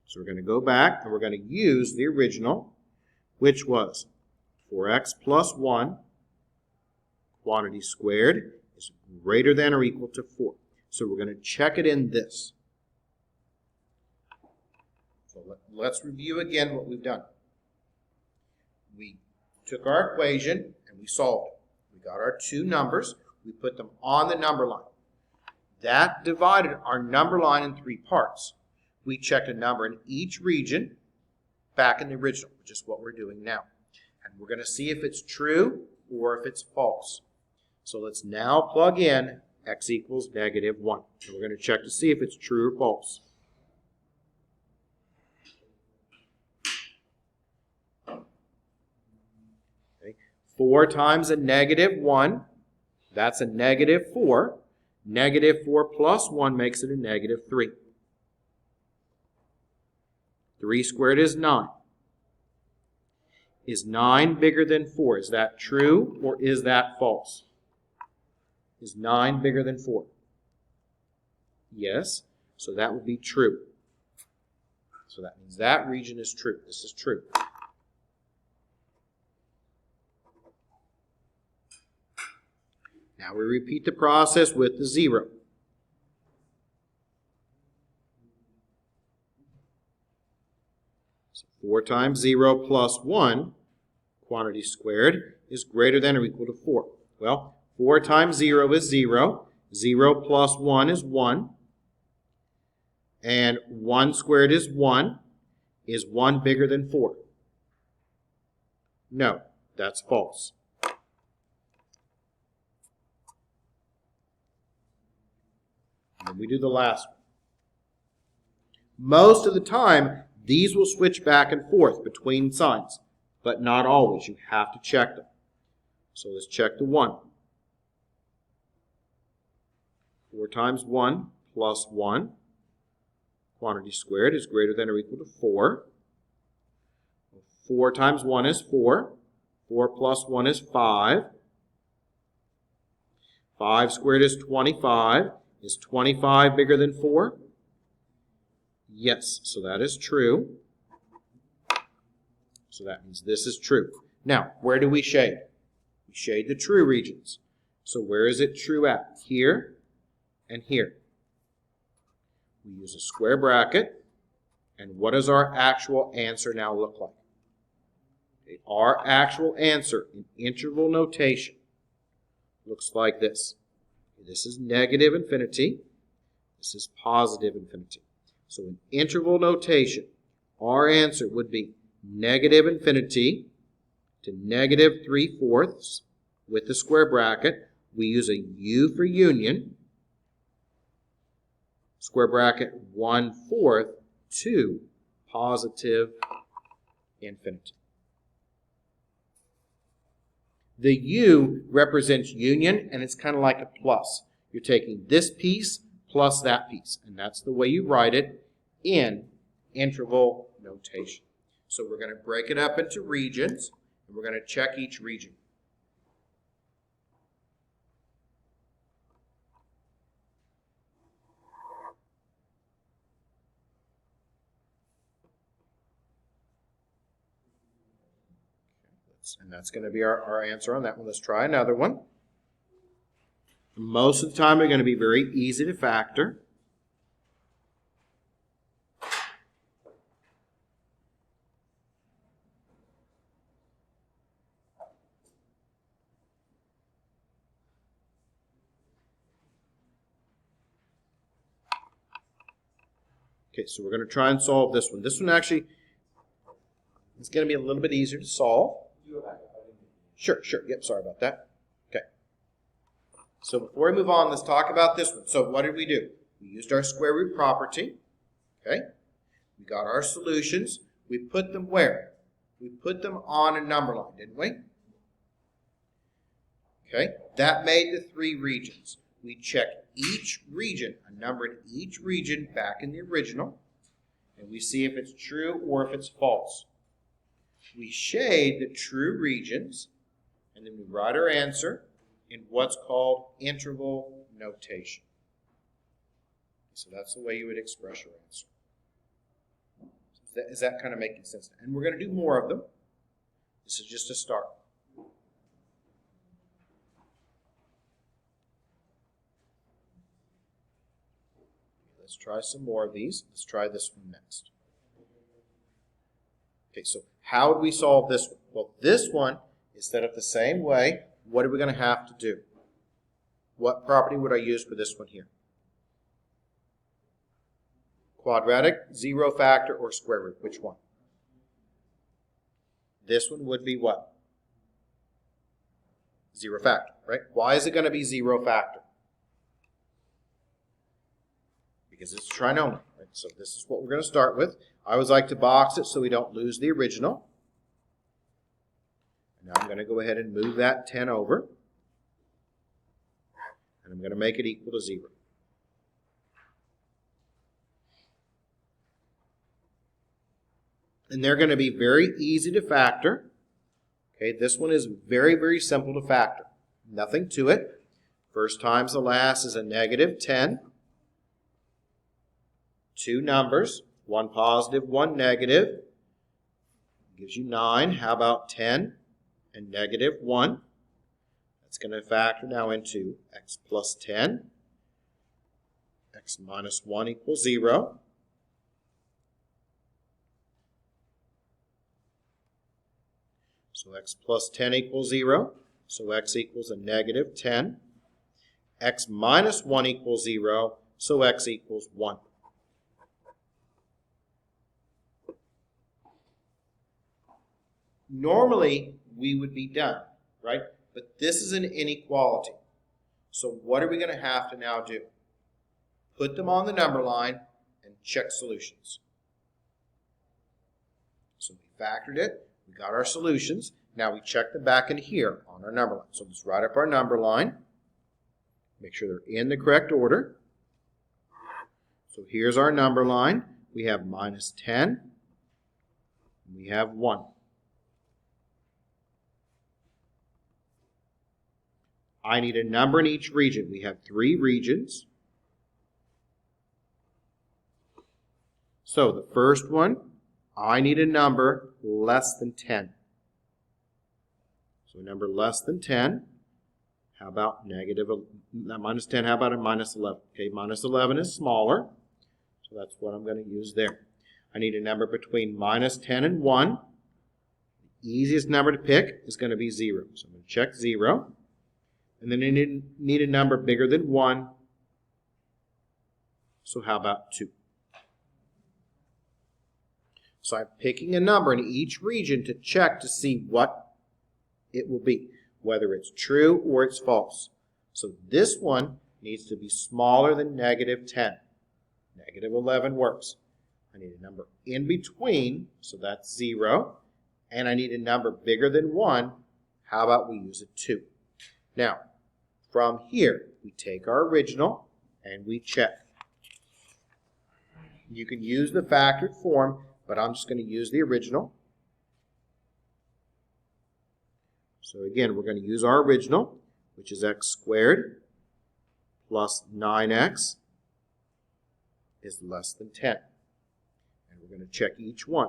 So we're going to go back and we're going to use the original, which was 4x plus 1 quantity squared is greater than or equal to 4. So we're going to check it in this. So let's review again what we've done. We took our equation and we solved it. We got our two numbers. We put them on the number line. That divided our number line in 3 parts. We checked a number in each region back in the original, which is what we're doing now. And we're going to see if it's true or if it's false. So let's now plug in x equals negative 1. And we're going to check to see if it's true or false. Okay. 4 times a negative 1, that's a negative 4. Negative 4 plus 1 makes it a negative 3. 3 squared is 9. Is 9 bigger than 4? Is that true or is that false? Is 9 bigger than 4? Yes, so that would be true. So that means that region is true. This is true. Now we repeat the process with the 0. So 4 times 0 plus 1, quantity squared, is greater than or equal to 4. Well, 4 times 0 is 0. 0 plus 1 is 1. And 1 squared is 1. Is 1 bigger than 4? No, that's false. And then we do the last one. Most of the time, these will switch back and forth between signs, but not always. You have to check them. So let's check the 1. 4 times 1 plus 1. Quantity squared is greater than or equal to 4. 4 times 1 is 4. 4 plus 1 is 5. 5 squared is 25. Is 25 bigger than 4? Yes, so that is true. So that means this is true. Now, where do we shade? We shade the true regions. So where is it true at? Here and here. We use a square bracket. And what does our actual answer now look like? Okay, our actual answer in interval notation looks like this. This is negative infinity. This is positive infinity. So in interval notation, our answer would be negative infinity to negative 3/4 with the square bracket. We use a U for union. Square bracket 1/4 to positive infinity. The U represents union, and it's kind of like a plus. You're taking this piece plus that piece, and that's the way you write it in interval notation. So we're going to break it up into regions, and we're going to check each region. And that's going to be our answer on that one. Let's try another one. Most of the time, they're going to be very easy to factor. Okay, so we're going to try and solve this one. This one actually is going to be a little bit easier to solve. Sure. Yep, sorry about that. Okay. So before we move on, let's talk about this one. So what did we do? We used our square root property. Okay. We got our solutions. We put them where? We put them on a number line, didn't we? Okay. That made the 3 regions. We check each region, a number in each region back in the original, and we see if it's true or if it's false. We shade the true regions, and then we write our answer in what's called interval notation. So that's the way you would express your answer. Is that kind of making sense? And we're going to do more of them. This is just a start. Let's try some more of these. Let's try this one next. Okay, so how would we solve this one? Well, this one is set up the same way. What are we going to have to do? What property would I use for this one here? Quadratic, 0 factor, or square root? Which one? This one would be what? 0 factor, right? Why is it going to be 0 factor? Because it's trinomial, right? So this is what we're going to start with. I always like to box it so we don't lose the original. Now I'm going to go ahead and move that 10 over. And I'm going to make it equal to 0. And they're going to be very easy to factor. Okay, this one is very, very simple to factor. Nothing to it. First times the last is a negative 10. 2 numbers, one positive, one negative. Gives you 9. How about 10 and negative 1? That's going to factor now into x plus 10. X minus 1 equals 0. So x plus 10 equals 0. So x equals a negative 10. X minus 1 equals 0. So x equals 1. Normally, we would be done, right? But this is an inequality. So what are we going to have to now do? Put them on the number line and check solutions. So we factored it. We got our solutions. Now we check them back in here on our number line. So let's write up our number line. Make sure they're in the correct order. So here's our number line. We have minus 10. And we have 1. I need a number in each region. We have 3 regions. So the first one, I need a number less than 10. So a number less than 10. How about minus 10? How about a minus 11? Okay, minus 11 is smaller. So that's what I'm going to use there. I need a number between minus 10 and 1. The easiest number to pick is going to be 0. So I'm going to check 0. And then I need a number bigger than 1. So how about 2? So I'm picking a number in each region to check to see what it will be, whether it's true or it's false. So this one needs to be smaller than negative 10. Negative 11 works. I need a number in between, so that's 0. And I need a number bigger than 1. How about we use a 2? Now, from here, we take our original and we check. You can use the factored form, but I'm just going to use the original. So again, we're going to use our original, which is x squared plus 9x is less than 10. And we're going to check each one.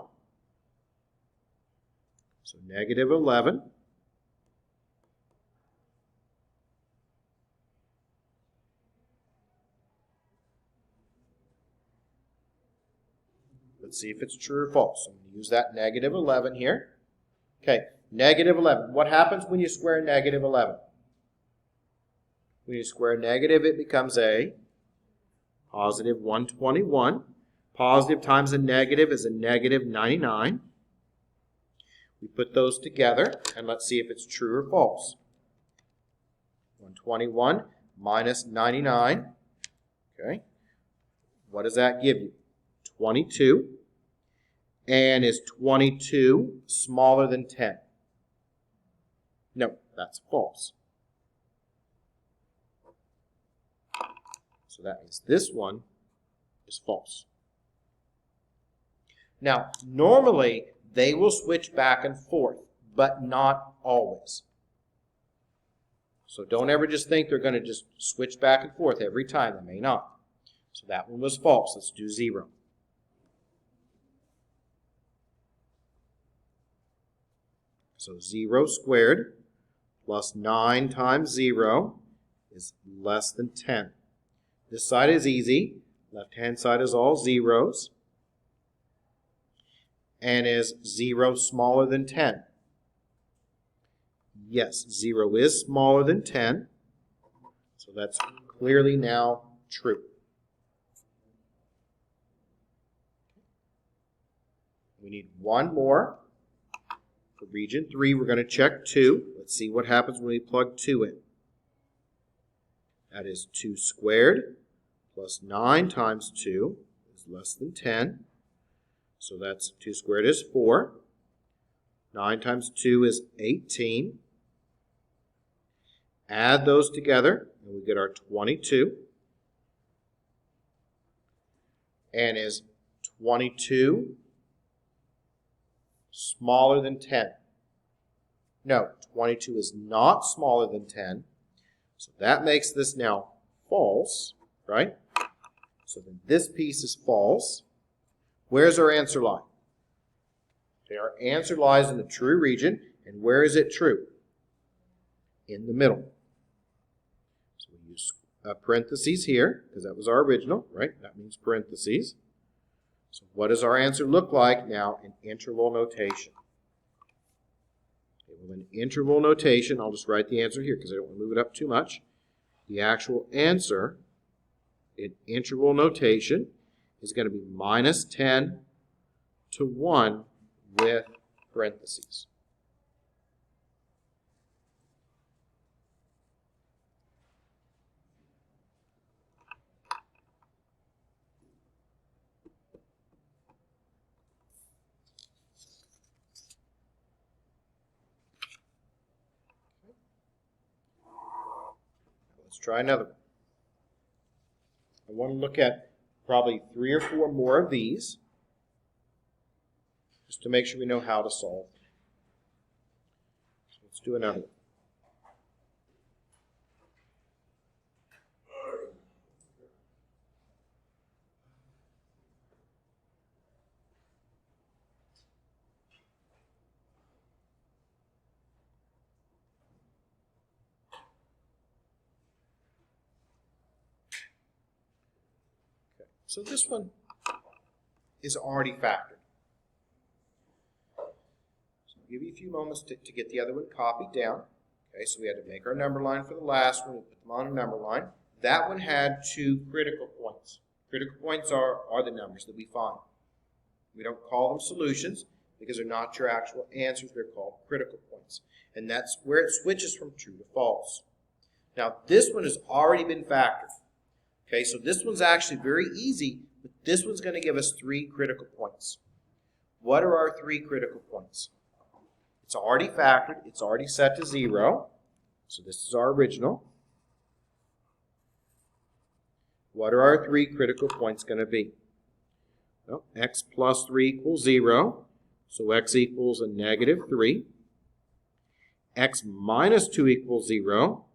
So negative 11 let's see if it's true or false. I'm going to use that negative 11 here. Okay, negative 11. What happens when you square negative 11? When you square negative, it becomes a positive 121. Positive times a negative is a negative 99. We put those together, and let's see if it's true or false. 121 minus 99. Okay. What does that give you? 22. And is 22 smaller than 10? No, that's false. So that means this one is false. Now, normally they will switch back and forth, but not always. So don't ever just think they're going to just switch back and forth every time. They may not. So that one was false. Let's do 0. So 0 squared plus 9 times 0 is less than 10. This side is easy. Left-hand side is all zeros. And is 0 smaller than 10? Yes, 0 is smaller than 10. So that's clearly now true. We need one more. For region 3, we're going to check 2. Let's see what happens when we plug 2 in. That is 2 squared plus 9 times 2 is less than 10. So that's 2 squared is 4. 9 times 2 is 18. Add those together, and we get our 22. And is 22 smaller than 10? No, 22 is not smaller than 10. So that makes this now false, right? So then this piece is false. Where's our answer lie? Okay, our answer lies in the true region. And where is it true? In the middle. So we use parentheses here, because that was our original, right? That means parentheses. So what does our answer look like now in interval notation? Okay, well, in interval notation, I'll just write the answer here because I don't want to move it up too much. The actual answer in interval notation is going to be minus 10 to 1 with parentheses. Let's try another one. I want to look at probably 3 or 4 more of these, just to make sure we know how to solve. So let's do another one. So this one is already factored. So I'll give you a few moments to get the other one copied down. Okay, so we had to make our number line for the last one. We put them on a number line. That one had 2 critical points. Critical points are the numbers that we find. We don't call them solutions because they're not your actual answers. They're called critical points. And that's where it switches from true to false. Now, this one has already been factored. Okay, so this one's actually very easy, but this one's going to give us 3 critical points. What are our 3 critical points? It's already factored. It's already set to 0. So this is our original. What are our 3 critical points going to be? Well, x plus 3 equals 0. So x equals a negative 3. x minus 2 equals 0.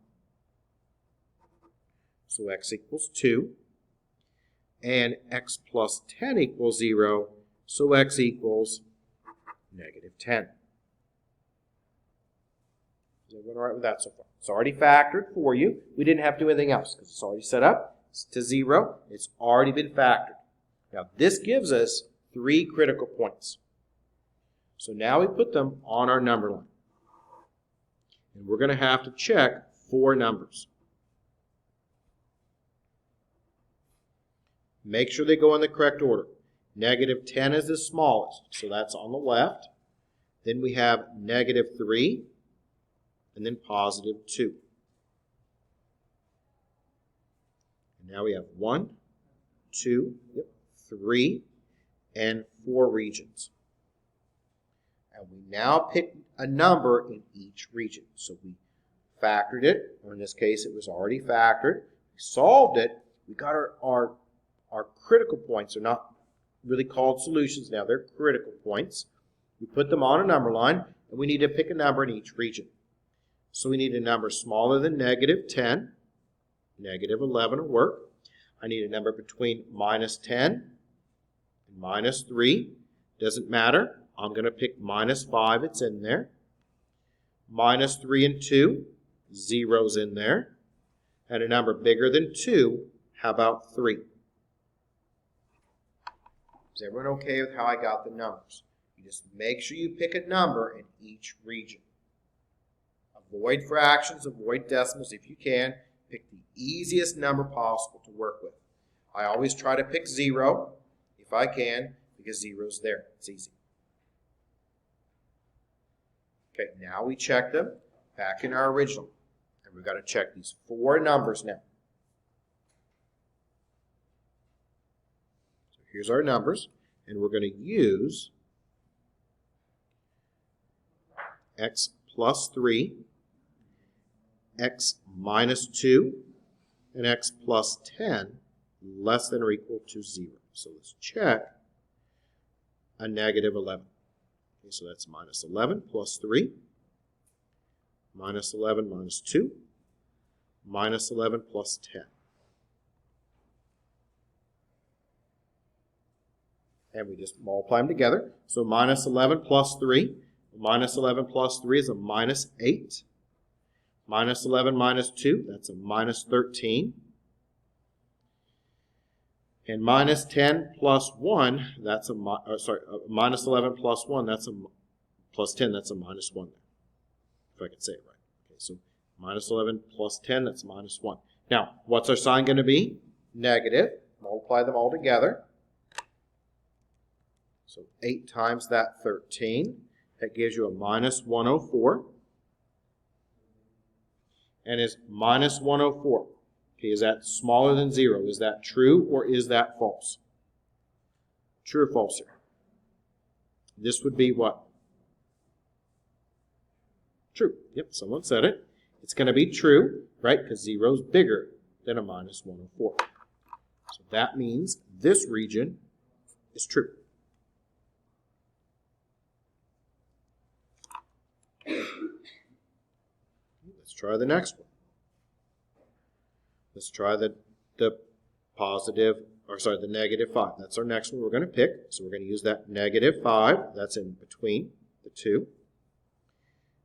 So x equals 2. And x plus 10 equals 0. So x equals negative 10. Is everyone all right with that so far? It's already factored for you. We didn't have to do anything else because it's already set up. It's to 0. It's already been factored. Now this gives us 3 critical points. So now we put them on our number line. And we're going to have to check 4 numbers. Make sure they go in the correct order. Negative 10 is the smallest, so that's on the left. Then we have negative 3, and then positive 2. And now we have 1, 2, 3, and 4 regions. And we now pick a number in each region. So we factored it, or in this case it was already factored. We solved it. We got our critical points. They're not really called solutions now. They're critical points. We put them on a number line, and we need to pick a number in each region. So we need a number smaller than negative 10. Negative 11 will work. I need a number between minus 10 and minus 3. Doesn't matter. I'm going to pick minus 5. It's in there. Minus 3 and 2. 0's in there. And a number bigger than 2. How about 3? Is everyone okay with how I got the numbers? You just make sure you pick a number in each region. Avoid fractions, avoid decimals if you can. Pick the easiest number possible to work with. I always try to pick 0 if I can because 0's there. It's easy. Okay, now we check them back in our original. And we've got to check these 4 numbers now. So here's our numbers. And we're going to use x plus 3, x minus 2, and x plus 10 less than or equal to 0. So let's check a negative 11. Okay, so that's minus 11 plus 3, minus 11 minus 2, minus 11 plus 10. And we just multiply them together. So minus 11 plus 3. Minus 11 plus 3 is a minus 8. Minus 11 minus 2, that's a minus 13. And minus 10 plus 1, that's minus 11 plus 1, that's a plus 10, that's a minus 1. If I can say it right. Okay, so minus 11 plus 10, that's minus 1. Now, what's our sign going to be? Negative. Multiply them all together. So 8 times that 13, that gives you a minus 104. And is minus 104. Okay, is that smaller than 0? Is that true or is that false? True or false here? This would be what? True. Yep, someone said it. It's going to be true, right? Because 0 is bigger than a minus 104. So that means this region is true. Let's try the next one. Let's try the negative 5. That's our next one we're going to pick. So we're going to use that negative 5. That's in between the 2.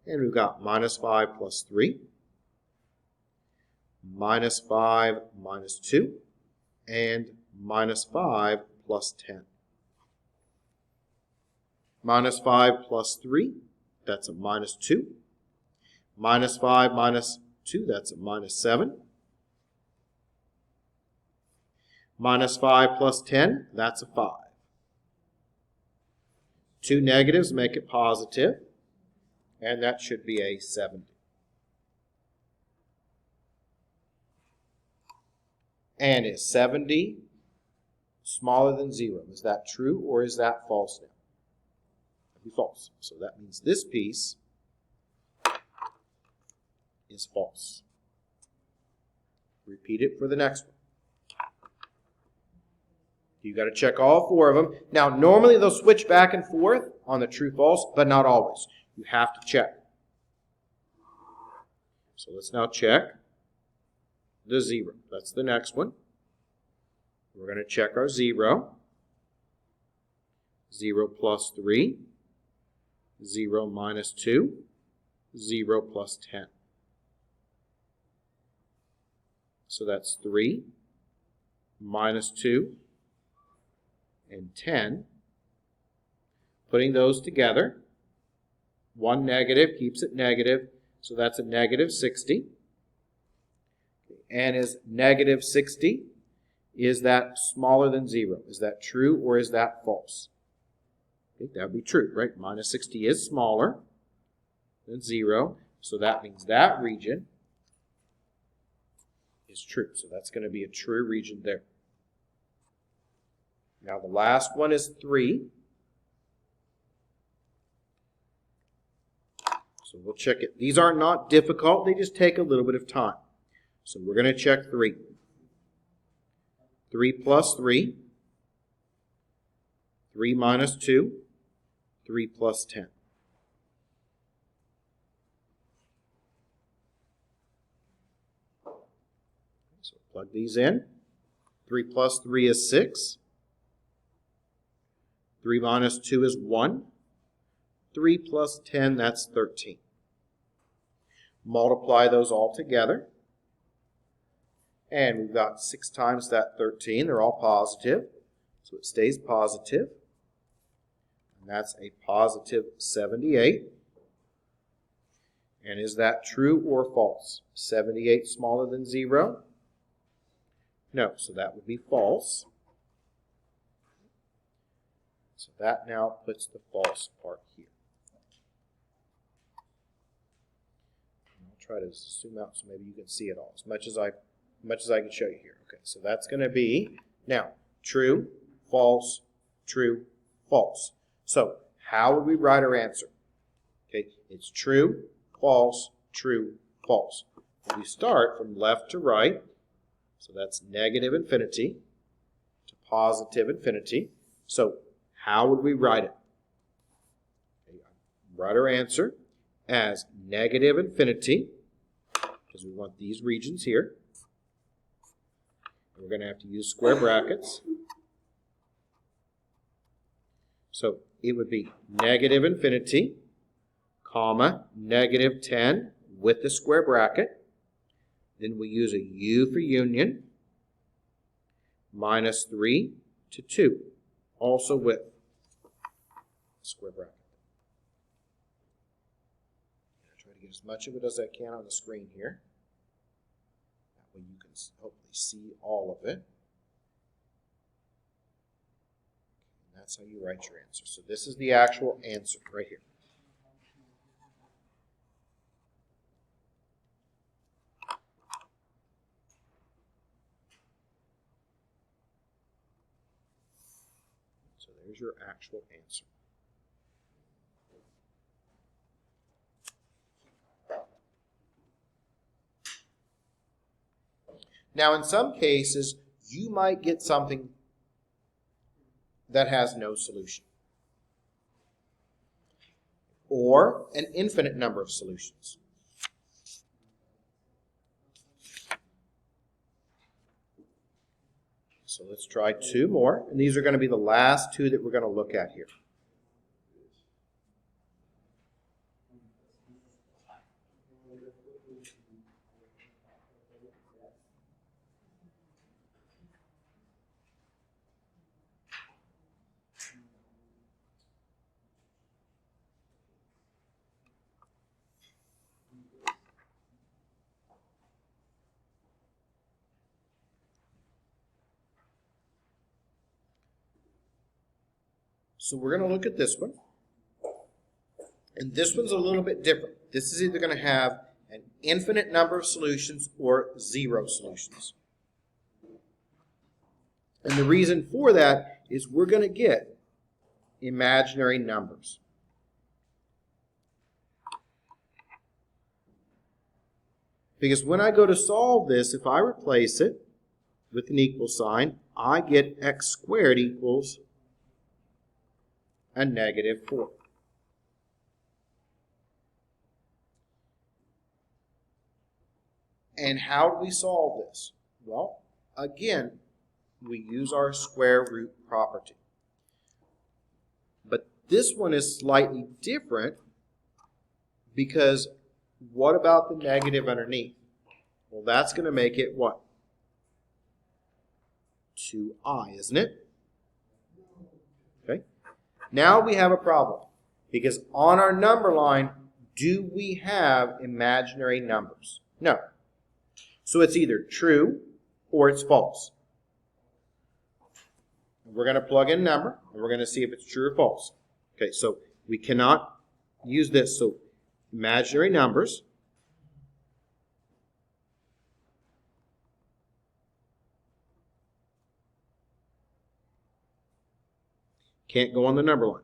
And we've got minus 5 plus 3. Minus 5 minus 2. And minus 5 plus 10. Minus 5 plus 3. That's a minus 2. Minus 5 minus 2, that's a minus 7. Minus 5 plus 10, that's a 5. 2 negatives make it positive, and that should be a 70. And is 70 smaller than 0? Is that true or is that false now? That'd be false. So that means this piece is false. Repeat it for the next one. You've got to check all 4 of them. Now, normally they'll switch back and forth on the true-false, but not always. You have to check. So let's now check the 0. That's the next one. We're going to check our 0. 0 plus 3, 0 minus 2, 0 plus 10. So that's 3 minus 2 and 10. Putting those together, one negative keeps it negative, so that's a negative 60. And is negative 60, is that smaller than 0? Is that true or is that false? Okay, that would be true, right? Minus 60 is smaller than 0, so that means that region is true. So that's going to be a true region there. Now the last one is 3. So we'll check it. These are not difficult. They just take a little bit of time. So we're going to check 3. 3 plus 3. 3 minus 2. 3 plus 10. So plug these in. 3 plus 3 is 6. 3 minus 2 is 1. 3 plus 10, that's 13. Multiply those all together. And we've got 6 times that 13. They're all positive. So it stays positive. And that's a positive 78. And is that true or false? 78 smaller than 0? No, so that would be false. So that now puts the false part here. And I'll try to zoom out so maybe you can see it all as much as I can show you here. Okay, so that's going to be now true, false, true, false. So how would we write our answer? Okay, it's true, false, true, false. We start from left to right. So that's negative infinity to positive infinity. So how would we write it? Okay, write our answer as negative infinity, because we want these regions here. We're going to have to use square brackets. So it would be negative infinity, comma, negative 10 with the square bracket. Then we use a U for union, minus 3 to 2, also with square bracket. I'll try to get as much of it as I can on the screen here. That way you can hopefully see all of it. And that's how you write your answer. So this is the actual answer right here. So there's your actual answer. Now, in some cases, you might get something that has no solution, or an infinite number of solutions. So let's try 2 more, and these are going to be the last 2 that we're going to look at here. So we're going to look at this one. And this one's a little bit different. This is either going to have an infinite number of solutions or 0 solutions. And the reason for that is we're going to get imaginary numbers. Because when I go to solve this, if I replace it with an equal sign, I get x squared equals a negative 4. And how do we solve this? Well, again, we use our square root property. But this one is slightly different because what about the negative underneath? Well, that's going to make it what? 2i, isn't it? Okay. Now we have a problem because on our number line, do we have imaginary numbers? No. So it's either true or it's false. We're going to plug in a number, and we're going to see if it's true or false. Okay, so we cannot use this. So imaginary numbers. Can't go on the number line.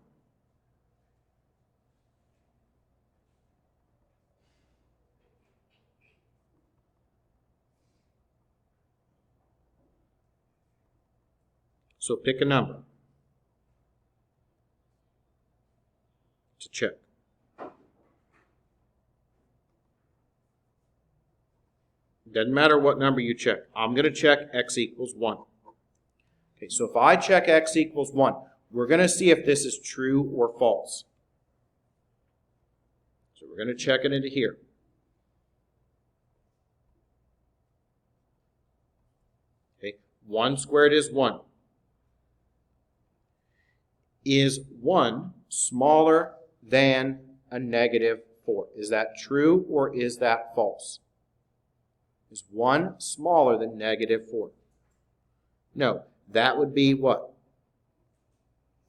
So pick a number to check. Doesn't matter what number you check. I'm going to check x equals 1. Okay, so if I check x equals 1, we're going to see if this is true or false. So we're going to check it into here. Okay, 1 squared is 1. Is 1 smaller than a negative 4? Is that true or is that false? Is 1 smaller than negative 4? No, that would be what?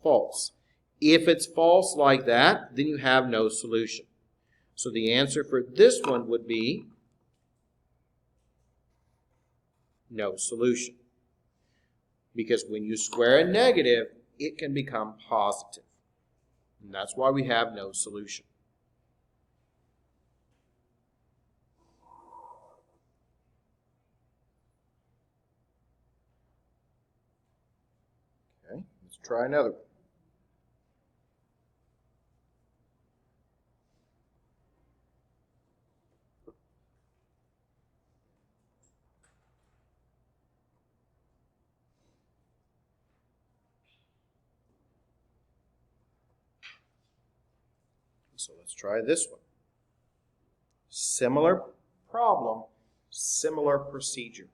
False. If it's false like that, then you have no solution. So the answer for this one would be no solution. Because when you square a negative, it can become positive. And that's why we have no solution. Okay, let's try another one. So let's try this one. Similar problem, similar procedure.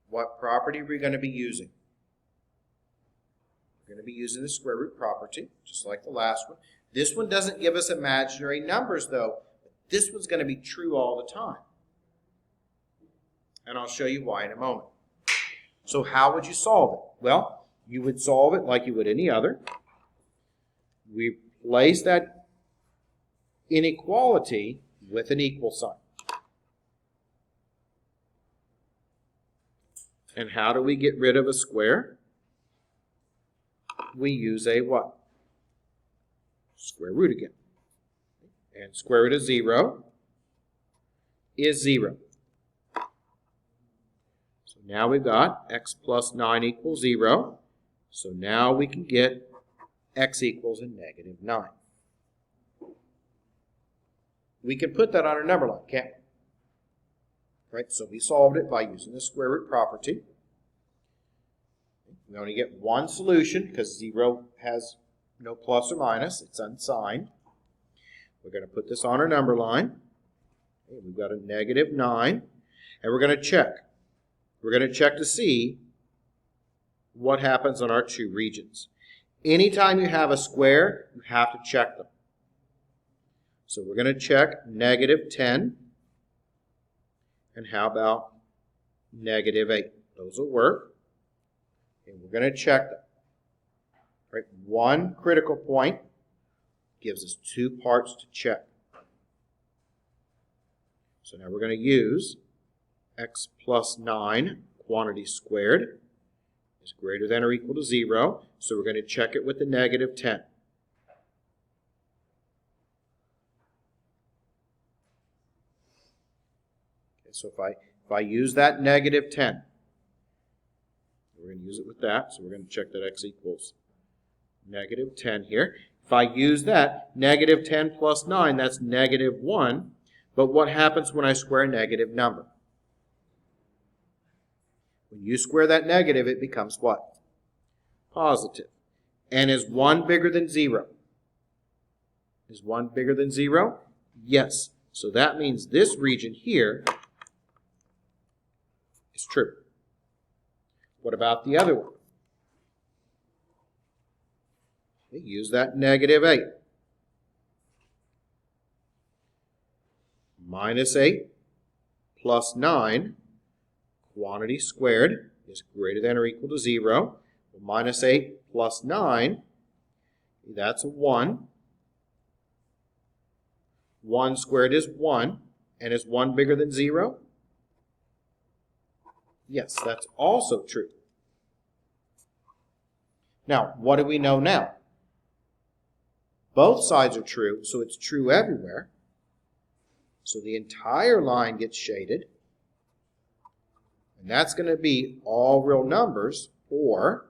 What property are we going to be using? We're going to be using the square root property, just like the last one. This one doesn't give us imaginary numbers, though. This one's going to be true all the time. And I'll show you why in a moment. So how would you solve it? Well, you would solve it like you would any other. We replace that inequality with an equal sign. And how do we get rid of a square? We use a what? Square root again. And square root of 0 is 0. So now we've got x plus 9 equals 0. So now we can get x equals a negative 9. We can put that on our number line, can't we? Right, so we solved it by using the square root property. We only get one solution because 0 has no plus or minus. It's unsigned. We're going to put this on our number line. Okay, we've got a negative 9. And we're going to check. We're going to check to see what happens on our two regions. Anytime you have a square, you have to check them. So we're going to check negative 10. And how about negative 8? Those will work. And we're going to check them. Right? One critical point gives us 2 parts to check. So now we're going to use x plus 9 quantity squared is greater than or equal to 0. So we're going to check it with the negative 10. Okay, so if I use that negative 10, we're going to use it with that. So we're going to check that x equals negative 10 here. If I use that, negative 10 plus 9, that's negative 1. But what happens when I square a negative number? When you square that negative, it becomes what? Positive. And is 1 bigger than 0? Is 1 bigger than 0? Yes. So that means this region here is true. What about the other one? Okay, use that negative 8. Minus 8 plus 9, quantity squared, is greater than or equal to 0. Well, minus 8 plus 9, that's a 1. 1 squared is 1. And is 1 bigger than 0? Yes, that's also true. Now, what do we know now? Both sides are true, so it's true everywhere. So the entire line gets shaded. And that's going to be all real numbers, or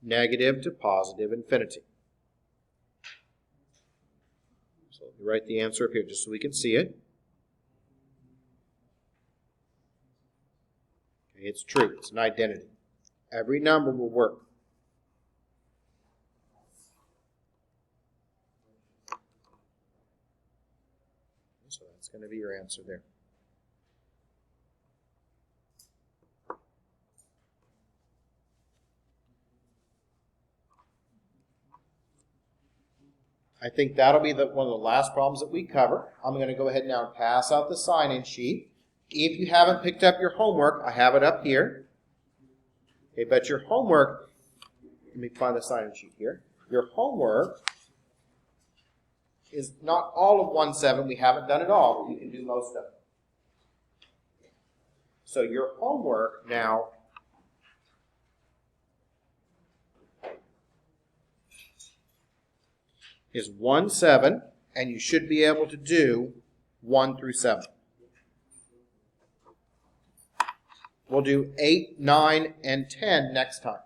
negative to positive infinity. So let me write the answer up here just so we can see it. Okay, it's true. It's an identity. Every number will work. So that's going to be your answer there. I think that'll be one of the last problems that we cover. I'm going to go ahead now and pass out the sign-in sheet. If you haven't picked up your homework, I have it up here. Okay, but your homework, let me find the sign-in sheet here. Your homework is not all of 1-7. We haven't done it all, but you can do most of it. So your homework now is 1-7, and you should be able to do 1 through 7. We'll do 8, 9, and 10 next time.